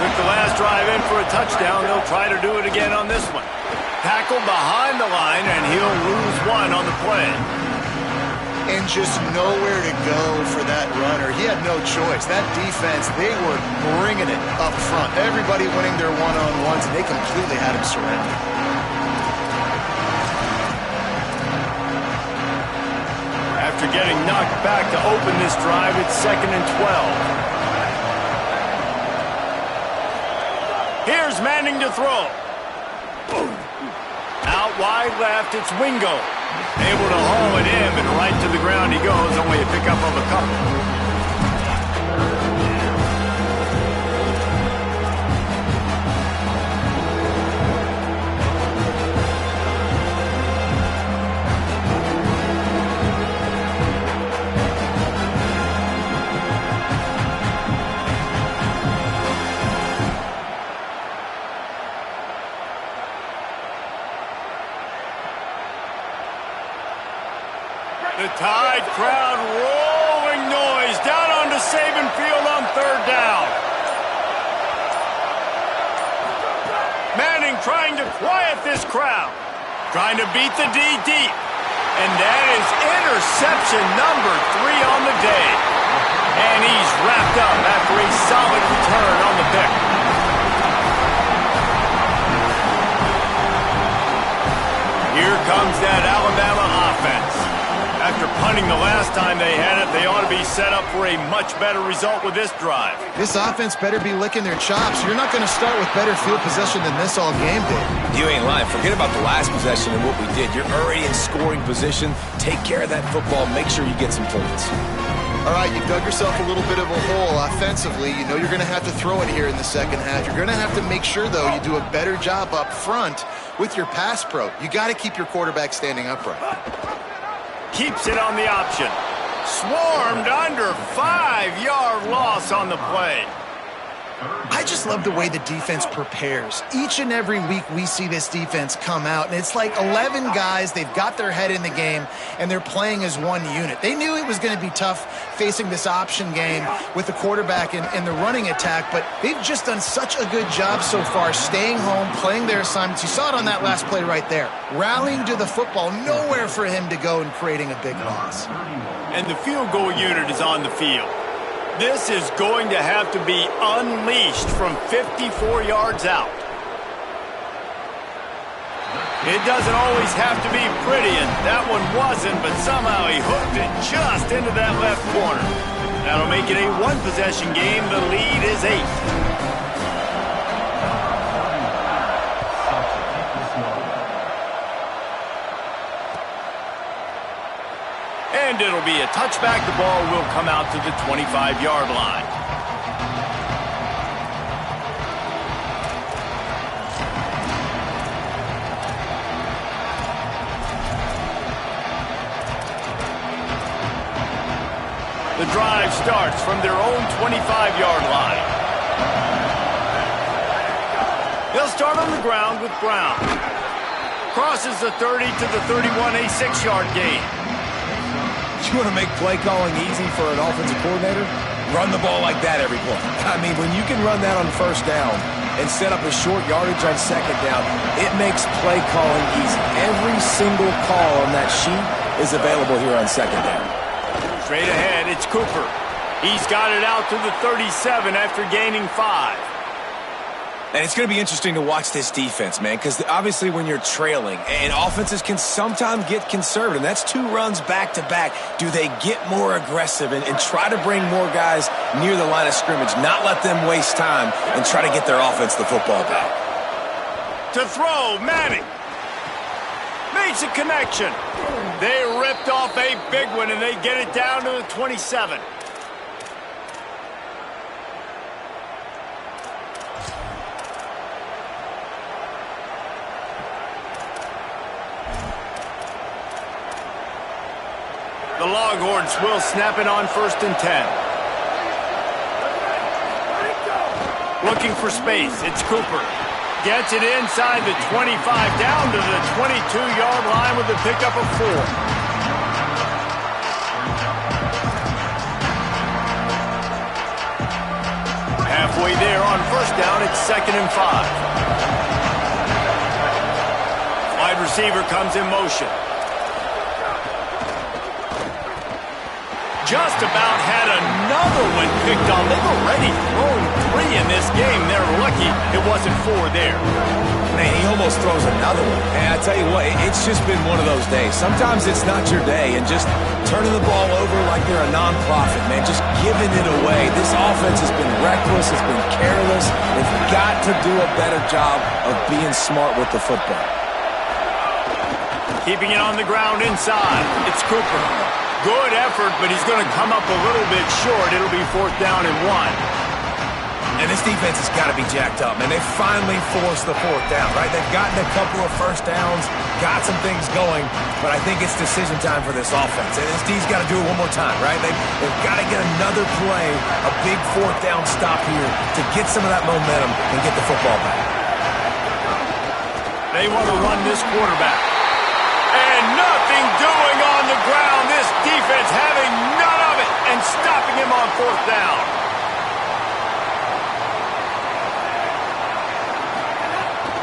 Took the last drive in for a touchdown. They'll try to do it again on this one. Tackled behind the line, and he'll lose 1 on the play. And just nowhere to go for that runner. He had no choice. That defense, they were bringing it up front. Everybody winning their one-on-ones, and they completely had him surrounded. After getting knocked back to open this drive, it's 2nd and 12. Here's Manning to throw. Out wide left, it's Wingo. Able to haul it in, but right to the ground he goes. Only a pickup of a couple. The Tide crowd rolling noise down onto Saban Field on 3rd down. Manning trying to quiet this crowd. Trying to beat the D deep. And that is interception number 3 on the day. And he's wrapped up after a solid return on the pick. Here comes that Alabama offense. After punting the last time they had it, they ought to be set up for a much better result with this drive. This offense better be licking their chops. You're not going to start with better field possession than this all game day. You ain't lying. Forget about the last possession and what we did. You're already in scoring position. Take care of that football. Make sure you get some points. All right, you've dug yourself a little bit of a hole offensively. You know you're going to have to throw it here in the second half. You're going to have to make sure, though, you do a better job up front with your pass pro. You got to keep your quarterback standing upright. Keeps it on the option. Swarmed under 5-yard loss on the play. I just love the way the defense prepares. Each and every week we see this defense come out, and it's like 11 guys. They've got their head in the game, and they're playing as one unit. They knew it was going to be tough facing this option game with the quarterback in the running attack, but they've just done such a good job so far staying home, playing their assignments. You saw it on that last play right there. Rallying to the football, nowhere for him to go and creating a big loss. And the field goal unit is on the field. This is going to have to be unleashed from 54 yards out. It doesn't always have to be pretty, and that one wasn't, but somehow he hooked it just into that left corner. That'll make it a one-possession game. The lead is 8. And it'll be a touchback. The ball will come out to the 25-yard line. The drive starts from their own 25-yard line. They'll start on the ground with Brown. Crosses the 30 to the 31, a 6-yard gain. You want to make play calling easy for an offensive coordinator? Run the ball like that every play. I mean, when you can run that on 1st down and set up a short yardage on 2nd down, it makes play calling easy. Every single call on that sheet is available here on 2nd down. Straight ahead, it's Cooper. He's got it out to the 37 after gaining 5. And it's going to be interesting to watch this defense, man, because obviously when you're trailing, and offenses can sometimes get conservative, and that's 2 runs back-to-back. Do they get more aggressive and try to bring more guys near the line of scrimmage, not let them waste time, and try to get their offense the football back? To throw, Manning. Makes a connection. They ripped off a big one, and they get it down to the 27. The Longhorns will snap it on 1st and 10. Looking for space. It's Cooper. Gets it inside the 25, down to the 22-yard line with a pickup of 4. Halfway there on 1st down, it's 2nd and 5. Wide receiver comes in motion. Just about had another one picked on. They've already thrown 3 in this game. They're lucky it wasn't 4 there. Man, he almost throws another one. And I tell you what, it's just been one of those days. Sometimes it's not your day, and just turning the ball over like you're a nonprofit, man, just giving it away. This offense has been reckless, it's been careless. They've got to do a better job of being smart with the football. Keeping it on the ground inside. It's Cooper. Good effort, but he's going to come up a little bit short. It'll be 4th down and 1. And this defense has got to be jacked up, man. They finally forced the 4th down, right? They've gotten a couple of 1st downs, got some things going, but I think it's decision time for this offense. And this D's got to do it one more time, right? They've got to get another play, a big 4th down stop here to get some of that momentum and get the football back. They want to run this quarterback. And nothing doing on the ground. This defense having none of it and stopping him on 4th down.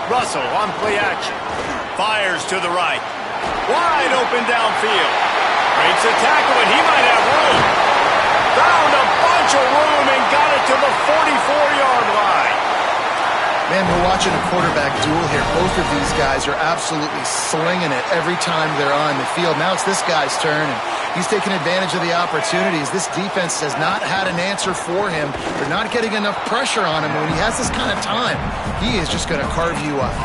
Russell on play action. Fires to the right. Wide open downfield. Breaks a tackle and he might have room. Found a bunch of room and got it to the 44-yard line. Man, we're watching a quarterback duel here. Both of these guys are absolutely slinging it every time they're on the field. Now it's this guy's turn, and he's taking advantage of the opportunities. This defense has not had an answer for him. They're not getting enough pressure on him. When he has this kind of time, he is just going to carve you up.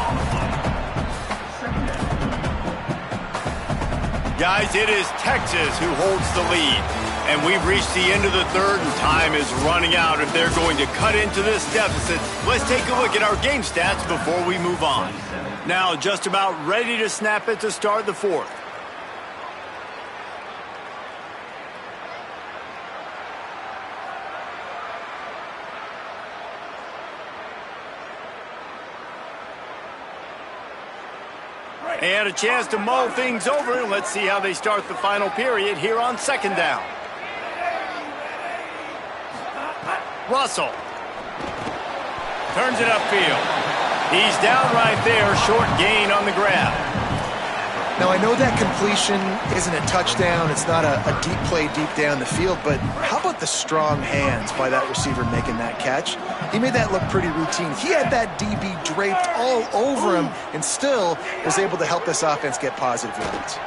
Guys, it is Texas who holds the lead. And we've reached the end of the 3rd, and time is running out if they're going to cut into this deficit. Let's take a look at our game stats before we move on. Now, just about ready to snap it to start the 4th. And a chance to mull things over. Let's see how they start the final period here on 2nd down. Russell turns it upfield. He's down right there, short gain on the grab. Now, I know that completion isn't a touchdown. It's not a deep play deep down the field, but how about the strong hands by that receiver making that catch? He made that look pretty routine. He had that DB draped all over him and still was able to help this offense get positive yards.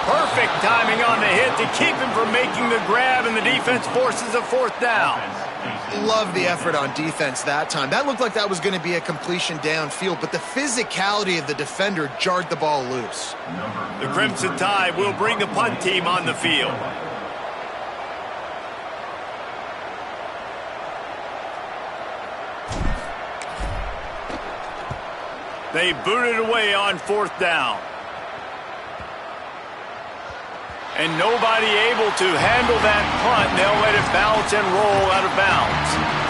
Perfect timing on the hit to keep him from making the grab, and the defense forces a 4th down. Love the effort on defense that time. That looked like that was going to be a completion downfield, but the physicality of the defender jarred the ball loose. The Crimson Tide will bring the punt team on the field. They boot it away on 4th down. And nobody able to handle that punt. They'll let it bounce and roll out of bounds.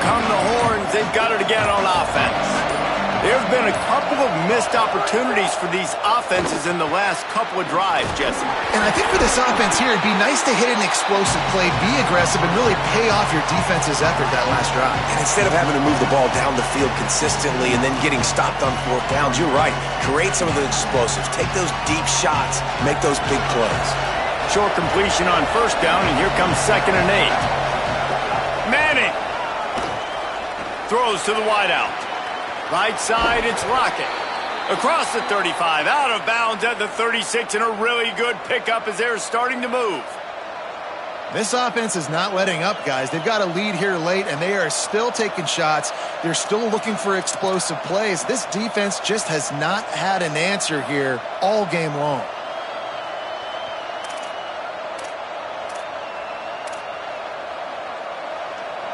come the horns. They've got it again on offense. There have been a couple of missed opportunities for these offenses in the last couple of drives, Jesse. And I think for this offense here, it'd be nice to hit an explosive play, be aggressive, and really pay off your defense's effort that last drive. And instead of having to move the ball down the field consistently and then getting stopped on fourth downs, you're right. Create some of the explosives. Take those deep shots. Make those big plays. Short completion on first down, and here comes 2nd and 8. Manning throws to the wideout. Right side, it's Lockett. Across the 35, out of bounds at the 36, and a really good pickup as they're starting to move. This offense is not letting up, guys. They've got a lead here late, and they are still taking shots. They're still looking for explosive plays. This defense just has not had an answer here all game long.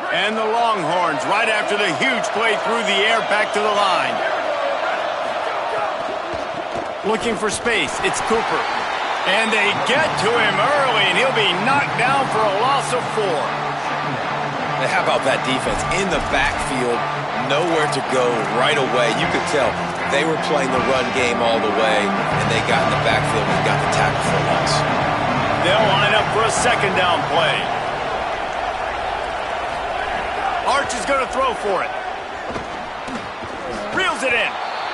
And the Longhorns, right after the huge play through the air, back to the line. Looking for space, it's Cooper. And they get to him early, and he'll be knocked down for a loss of 4. How about that defense in the backfield, nowhere to go right away. You could tell they were playing the run game all the way, and they got in the backfield and got the tackle for a loss. They'll line up for a 2nd down play. Arch is going to throw for it. Reels it in.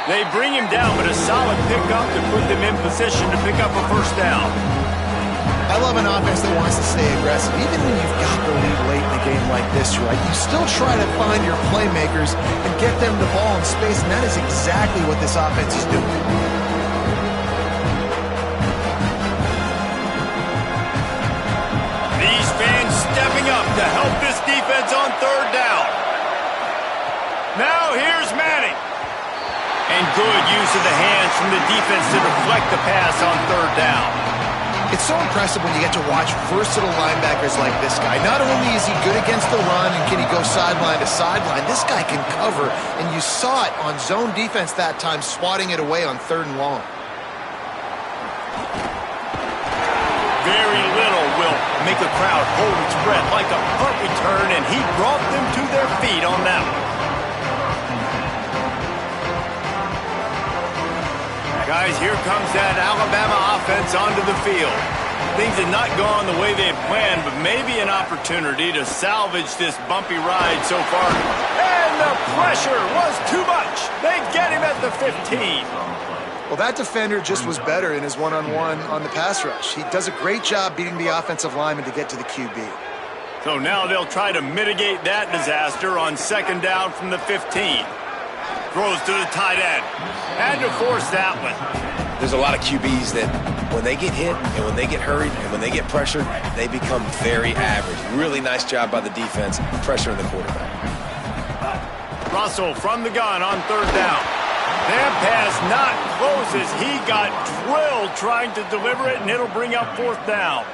They bring him down, but a solid pickup to put them in position to pick up a 1st down. I love an offense that wants to stay aggressive. Even when you've got the lead late in the game like this, right, you still try to find your playmakers and get them the ball in space, and that is exactly what this offense is doing. These fans stepping up to help this defense on 3rd down. Now here's Manning. And good use of the hands from the defense to deflect the pass on 3rd down. It's so impressive when you get to watch versatile linebackers like this guy. Not only is he good against the run and can he go sideline to sideline, this guy can cover, and you saw it on zone defense that time, swatting it away on 3rd and long. Very little will make a crowd hold its breath like a punt return, and he brought them to their feet on that one. Guys, here comes that Alabama offense onto the field. Things had not gone the way they had planned, but maybe an opportunity to salvage this bumpy ride so far. And the pressure was too much. They get him at the 15. Well, that defender just was better in his one-on-one on the pass rush. He does a great job beating the offensive lineman to get to the QB. So now they'll try to mitigate that disaster on 2nd down from the 15. Throws to the tight end. Had to force that one. There's a lot of QBs that when they get hit and when they get hurried and when they get pressured, they become very average. Really nice job by the defense pressuring the quarterback. Russell from the gun on 3rd down. That pass not closes. He got drilled trying to deliver it, and it'll bring up 4th down.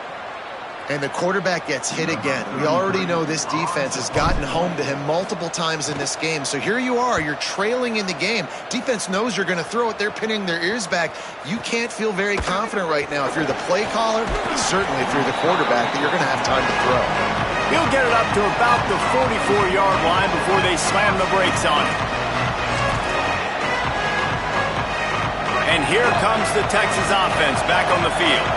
And the quarterback gets hit again. We already know this defense has gotten home to him multiple times in this game. So here you are, you're trailing in the game. Defense knows you're going to throw it. They're pinning their ears back. You can't feel very confident right now. If you're the play caller, certainly if you're the quarterback, that you're going to have time to throw. He'll get it up to about the 44-yard line before they slam the brakes on it. And here comes the Texas offense back on the field.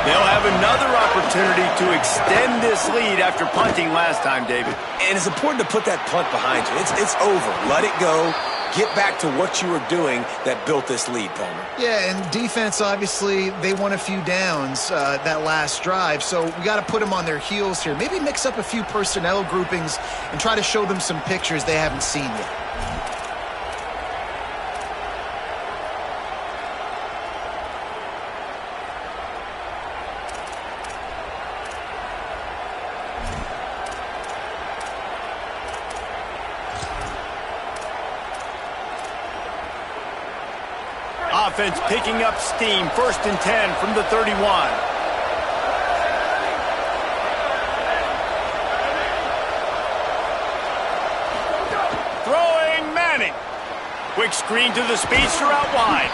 They'll have another opportunity to extend this lead after punting last time, David. And it's important to put that punt behind you. It's over. Let it go. Get back to what you were doing that built this lead, Palmer. Yeah, and defense, obviously, they won a few downs that last drive, so we got to put them on their heels here. Maybe mix up a few personnel groupings and try to show them some pictures they haven't seen yet. Offense picking up steam. 1st and 10 from the 31. Throwing Manning. Quick screen to the speedster out wide.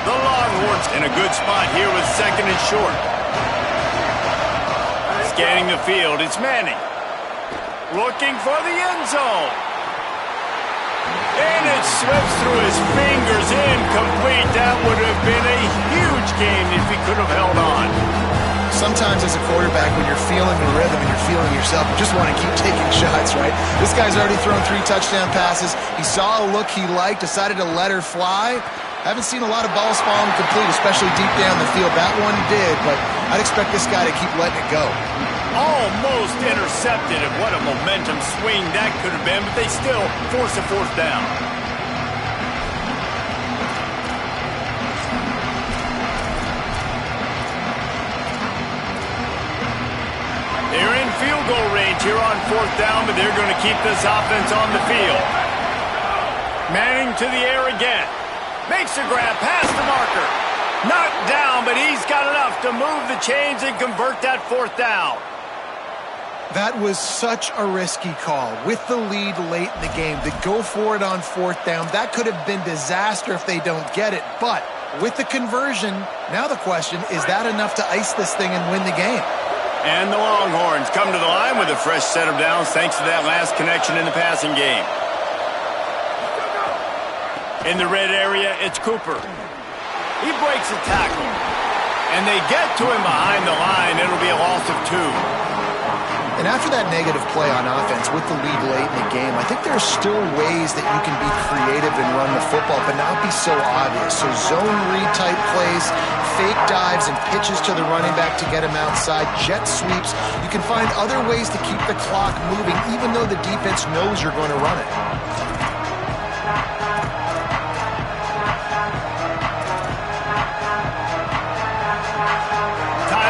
The Longhorns in a good spot here with 2nd and short. scanning the field. It's Manning. Looking for the end zone. And it slips through his fingers. Incomplete. That would have been a huge gain if he could have held on. Sometimes as a quarterback, when you're feeling the rhythm and you're feeling yourself, you just want to keep taking shots, right? This guy's already thrown 3 touchdown passes. He saw a look he liked, decided to let her fly. Haven't seen a lot of balls fall incomplete, especially deep down the field. That one did, but I'd expect this guy to keep letting it go. Almost intercepted, and what a momentum swing that could have been, but they still force a 4th down. They're in field goal range here on 4th down, but they're going to keep this offense on the field. Manning to the air again. Makes a grab past the marker. Knocked down, but he's got enough to move the chains and convert that 4th down. That was such a risky call. With the lead late in the game, to go for it on 4th down, that could have been disaster if they don't get it. But with the conversion, now the question, is that enough to ice this thing and win the game? And the Longhorns come to the line with a fresh set of downs thanks to that last connection in the passing game. In the red area, it's Cooper. He breaks a tackle. And they get to him behind the line. It'll be a loss of 2. And after that negative play on offense with the lead late in the game, I think there are still ways that you can be creative and run the football, but not be so obvious. So zone read type plays, fake dives and pitches to the running back to get him outside, jet sweeps. You can find other ways to keep the clock moving, even though the defense knows you're going to run it.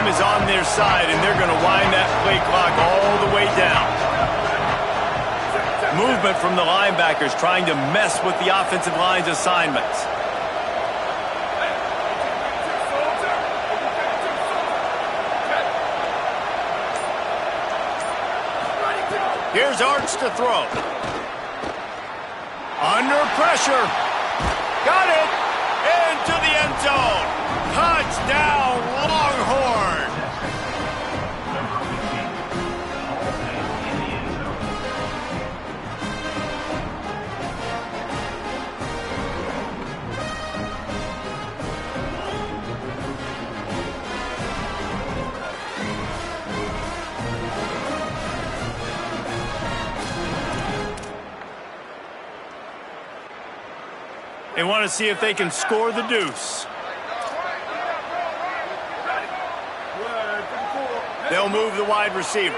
Is on their side, and they're going to wind that play clock all the way down. Movement from the linebackers trying to mess with the offensive line's assignments. Here's Arch to throw. Under pressure. Got it. Into the end zone. Touchdown, Longhorn. They want to see if they can score the deuce. They'll move the wide receiver.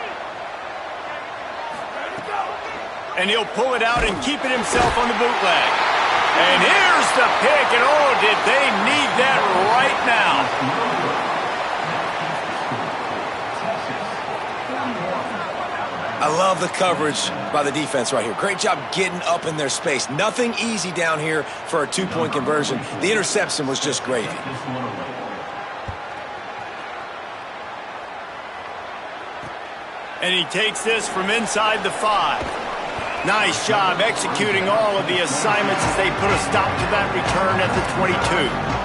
And he'll pull it out and keep it himself on the bootleg. And here's the pick, and oh, did they need that right now. I love the coverage by the defense right here. Great job getting up in their space. Nothing easy down here for a 2-point conversion. The interception was just gravy. And he takes this from inside the 5. Nice job executing all of the assignments as they put a stop to that return at the 22.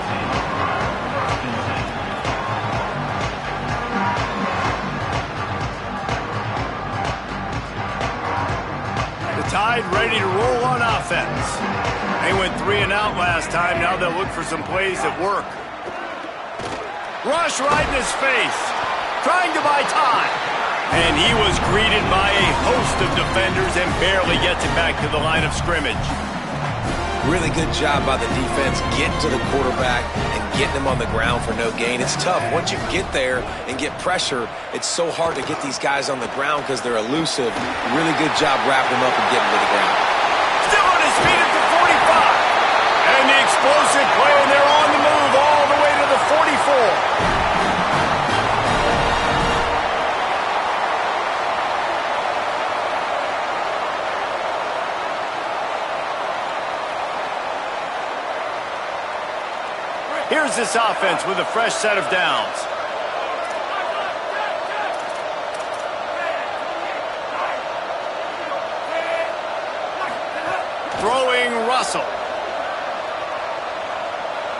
Tide ready to roll on offense. They went 3 and out last time. Now they'll look for some plays that work. Rush right in his face. Trying to buy time. And he was greeted by a host of defenders and barely gets it back to the line of scrimmage. Really good job by the defense getting to the quarterback and getting him on the ground for no gain. It's tough. Once you get there and get pressure, it's so hard to get these guys on the ground because they're elusive. Really good job wrapping them up and getting to the ground. Still on his feet at the 45. And the explosive play, and they're on the move all the way to the 44. Here's this offense with a fresh set of downs. Throwing Russell.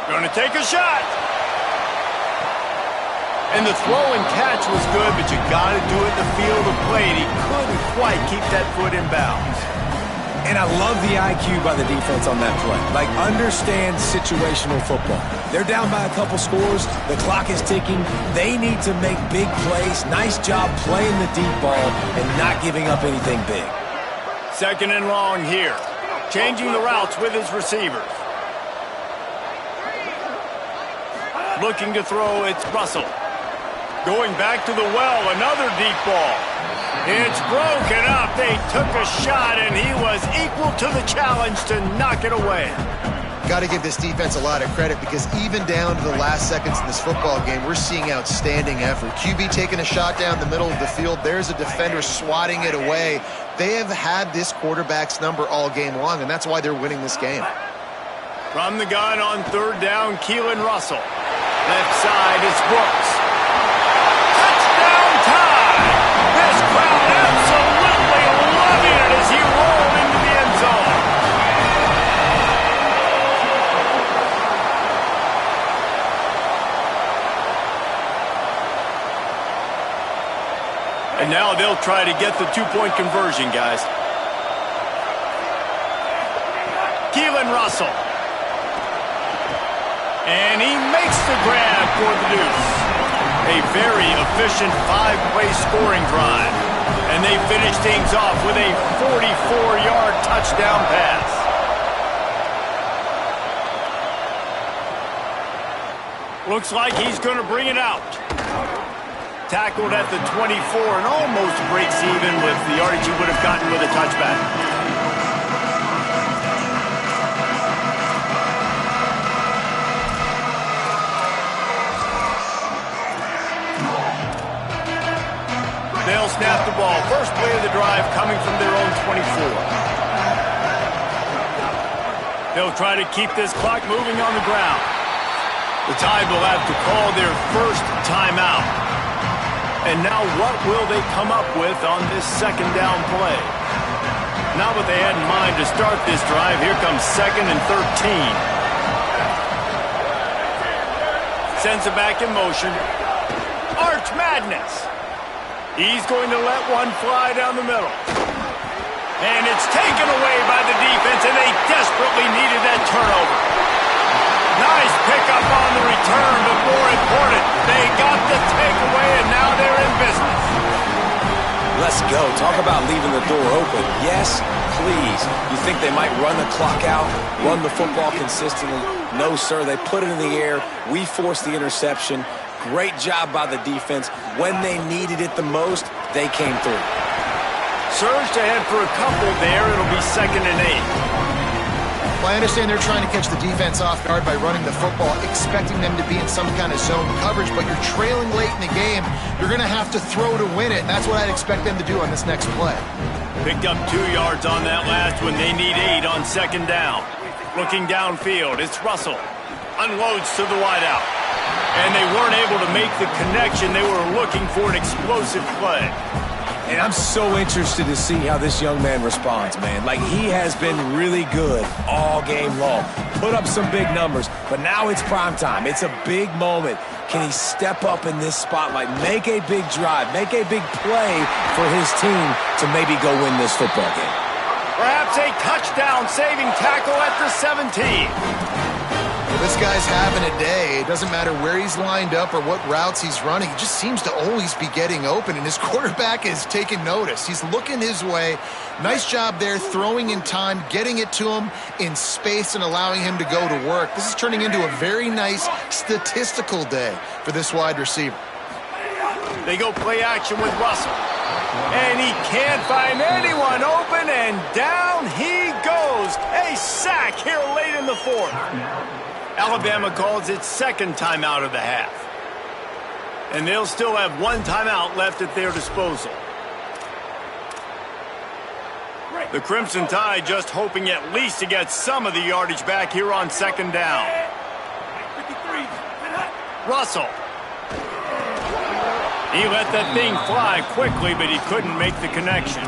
Going to take a shot. And the throw and catch was good, but you got to do it in the field of play, and he couldn't quite keep that foot in bounds. And I love the IQ by the defense on that play. Like, understand situational football. They're down by a couple scores. The clock is ticking. They need to make big plays. Nice job playing the deep ball and not giving up anything big. Second and long here. Changing the routes with his receivers. Looking to throw, it's Russell. Going back to the well, another deep ball. It's broken up. They took a shot, and he was equal to the challenge to knock it away. Got to give this defense a lot of credit because even down to the last seconds in this football game, we're seeing outstanding effort. QB taking a shot down the middle of the field. There's a defender swatting it away. They have had this quarterback's number all game long, and that's why they're winning this game. From the gun on third down, Keelan Russell. Left side is Brooks. Touchdown time! This crowd absolutely loving it as he rolled into the end zone. And now they'll try to get the two-point conversion, guys. Keelan Russell. And he makes the grab for the deuce. A very efficient five-play scoring drive. And they finish things off with a 44-yard touchdown pass. Looks like he's going to bring it out. Tackled at the 24 and almost breaks even with the yardage he would have gotten with a touchback. They'll snap the ball. First play of the drive coming from their own 24. They'll try to keep this clock moving on the ground. The Tide will have to call their first timeout. And now what will they come up with on this second down play? Not what they had in mind to start this drive. Here comes second and 13. Sends it back in motion. Arch Madness. He's going to let one fly down the middle. And it's taken away by the defense, and they desperately needed that turnover. Nice pickup on the return, but more important, they got the takeaway, and now they're in business. Let's go. Talk about leaving the door open. Yes, please. You think they might run the clock out, run the football consistently? No, sir. They put it in the air. We forced the interception. Great job by the defense. When they needed it the most, they came through. Surged ahead for a couple there. It'll be second and 8. Well, I understand they're trying to catch the defense off guard by running the football, expecting them to be in some kind of zone coverage, but you're trailing late in the game. You're going to have to throw to win it, and that's what I'd expect them to do on this next play. Picked up 2 yards on that last one. They need 8 on second down. Looking downfield, it's Russell. Unloads to the wideout. And they weren't able to make the connection. They were looking for an explosive play. And I'm so interested to see how this young man responds, man. Like, he has been really good all game long. Put up some big numbers, but now it's prime time. It's a big moment. Can he step up in this spotlight, make a big drive, make a big play for his team to maybe go win this football game? Perhaps a touchdown-saving tackle at the 17. Well, this guy's having a day. It doesn't matter where he's lined up or what routes he's running. He just seems to always be getting open, and his quarterback is taking notice. He's looking his way. Nice job there, throwing in time, getting it to him in space and allowing him to go to work. This is turning into a very nice statistical day for this wide receiver. They go play action with Russell. And he can't find anyone open, and down he goes. A sack here late in the fourth. Alabama calls its second timeout of the half. And they'll still have one timeout left at their disposal. The Crimson Tide just hoping at least to get some of the yardage back here on second down. Russell. He let that thing fly quickly, but he couldn't make the connection.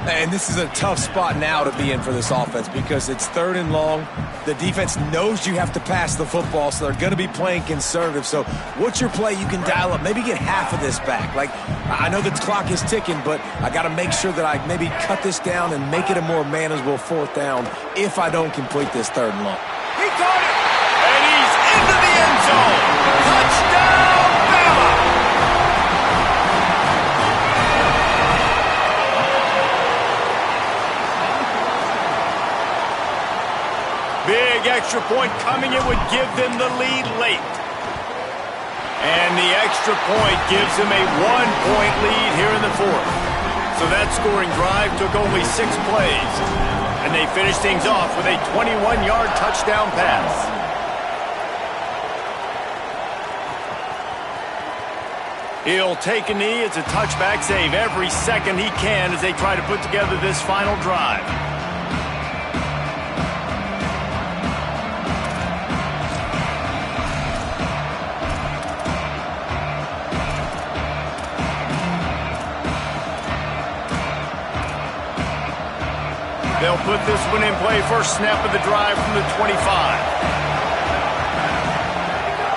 And this is a tough spot now to be in for this offense because it's 3rd and long. The defense knows you have to pass the football, so they're going to be playing conservative. So what's your play you can dial up? Maybe get half of this back. Like, I know the clock is ticking, but I got to make sure that I maybe cut this down and make it a more manageable 4th down if I don't complete this 3rd and long. He caught it, and he's into the end zone. Touchdown, Bama! Big extra point coming. It would give them the lead late. And the extra point gives them a 1-point lead here in the 4th. So that scoring drive took only 6 plays. And they finished things off with a 21-yard touchdown pass. He'll take a knee. It's a touchback save every second he can as they try to put together this final drive. They'll put this one in play. First snap of the drive from the 25.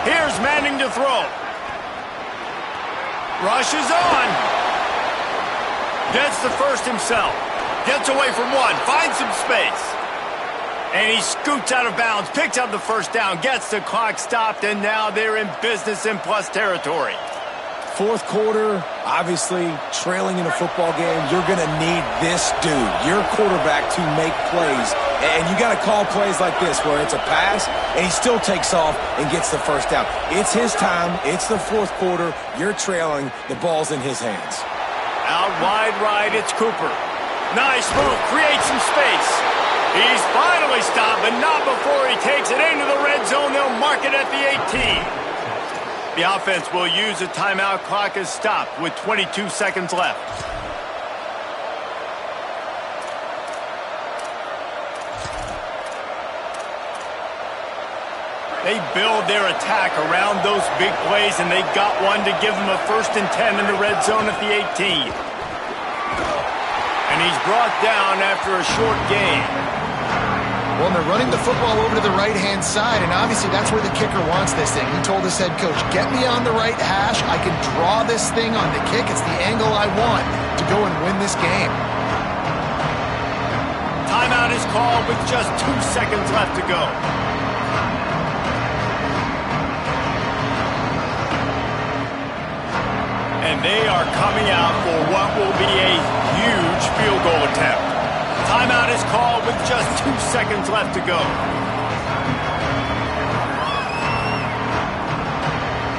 Here's Manning to throw. Rushes on. Gets the first himself. Gets away from one. Finds some space. And he scoots out of bounds. Picks up the first down. Gets the clock stopped. And now they're in business in plus territory. 4th quarter, obviously, trailing in a football game, you're going to need this dude, your quarterback, to make plays. And you got to call plays like this where it's a pass, and he still takes off and gets the first down. It's his time. It's the 4th quarter. You're trailing. The ball's in his hands. Out wide right, it's Cooper. Nice move. Creates some space. He's finally stopped, but not before he takes it into the red zone. They'll mark it at the 18. The offense will use a timeout. Clock is stopped with 22 seconds left. They build their attack around those big plays, and they got one to give them a 1st and 10 in the red zone at the 18. And he's brought down after a short gain. Well, they're running the football over to the right-hand side, and obviously that's where the kicker wants this thing. He told his head coach, get me on the right hash. I can draw this thing on the kick. It's the angle I want to go and win this game. Timeout is called with just 2 seconds left to go. And they are coming out for what will be a huge field goal attempt. Timeout is called with just 2 seconds left to go.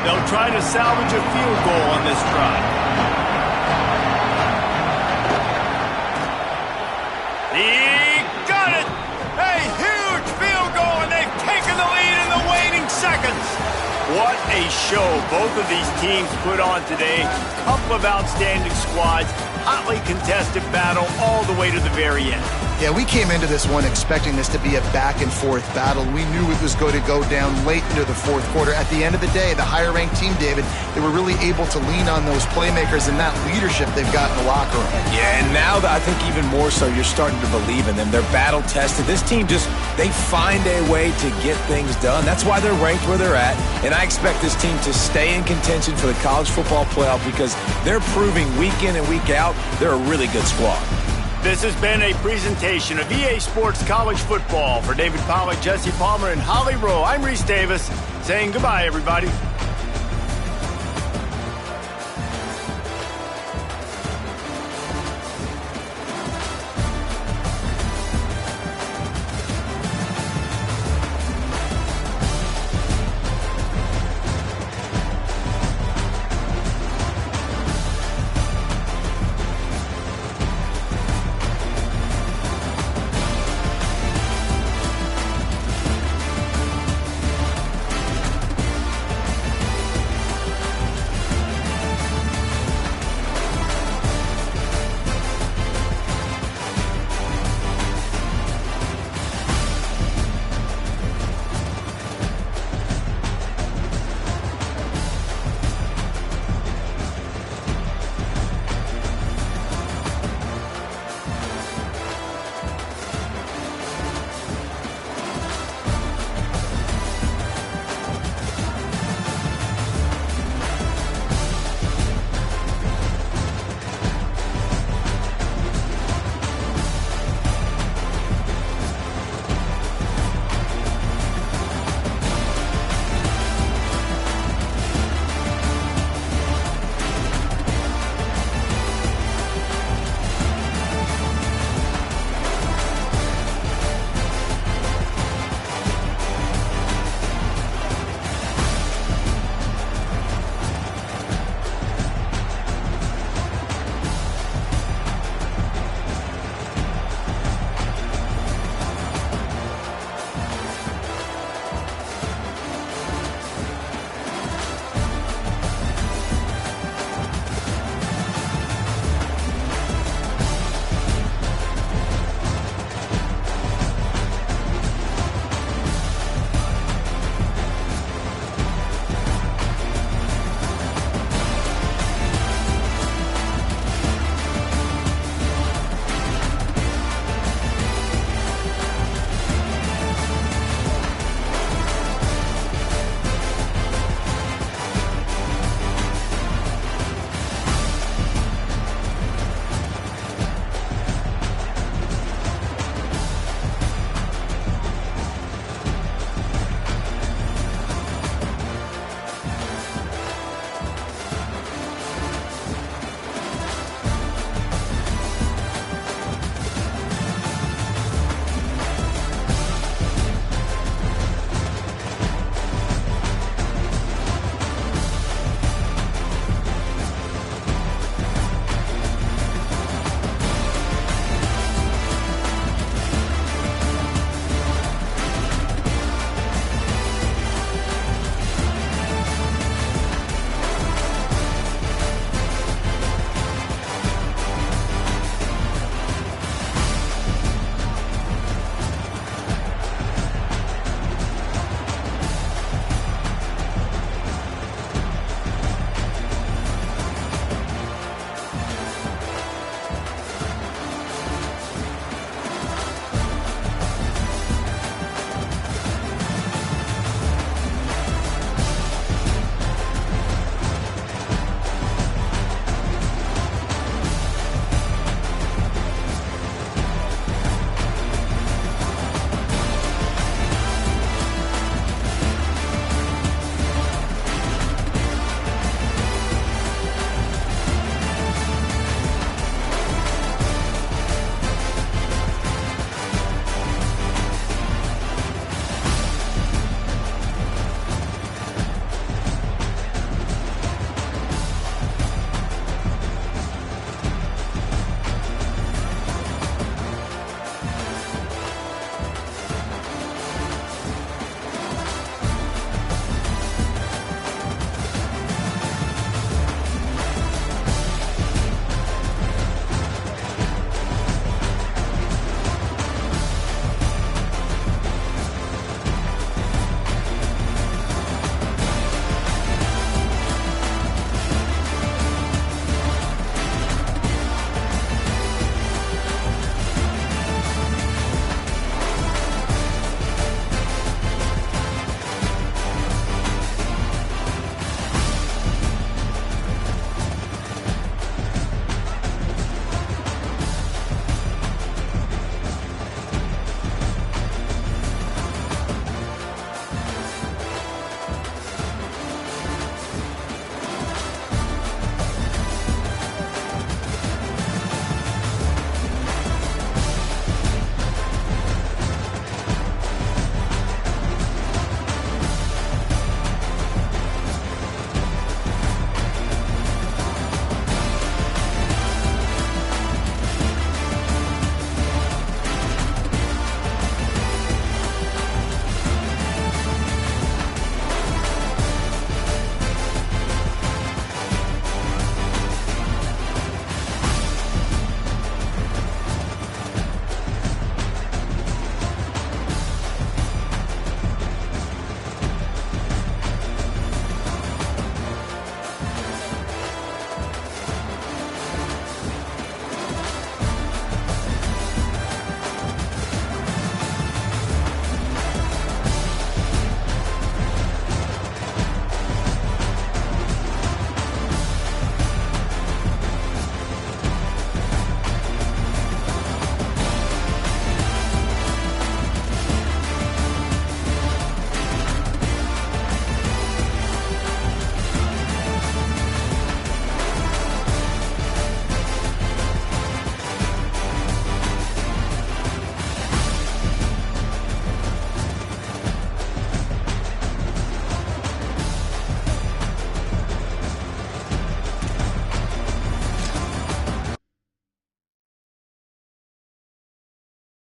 They'll try to salvage a field goal on this drive. He got it! A huge field goal, and they've taken the lead in the waning seconds. What a show both of these teams put on today. Couple of outstanding squads. Hotly contested battle all the way to the very end. Yeah, we came into this one expecting this to be a back-and-forth battle. We knew it was going to go down late into the 4th quarter. At the end of the day, the higher-ranked team, David, they were really able to lean on those playmakers and that leadership they've got in the locker room. Yeah, and now I think even more so, you're starting to believe in them. They're battle-tested. This team they find a way to get things done. That's why they're ranked where they're at. And I expect this team to stay in contention for the college football playoff because they're proving week in and week out they're a really good squad. This has been a presentation of EA Sports College Football. For David Pollack, Jesse Palmer, and Holly Rowe, I'm Reese Davis saying goodbye, everybody.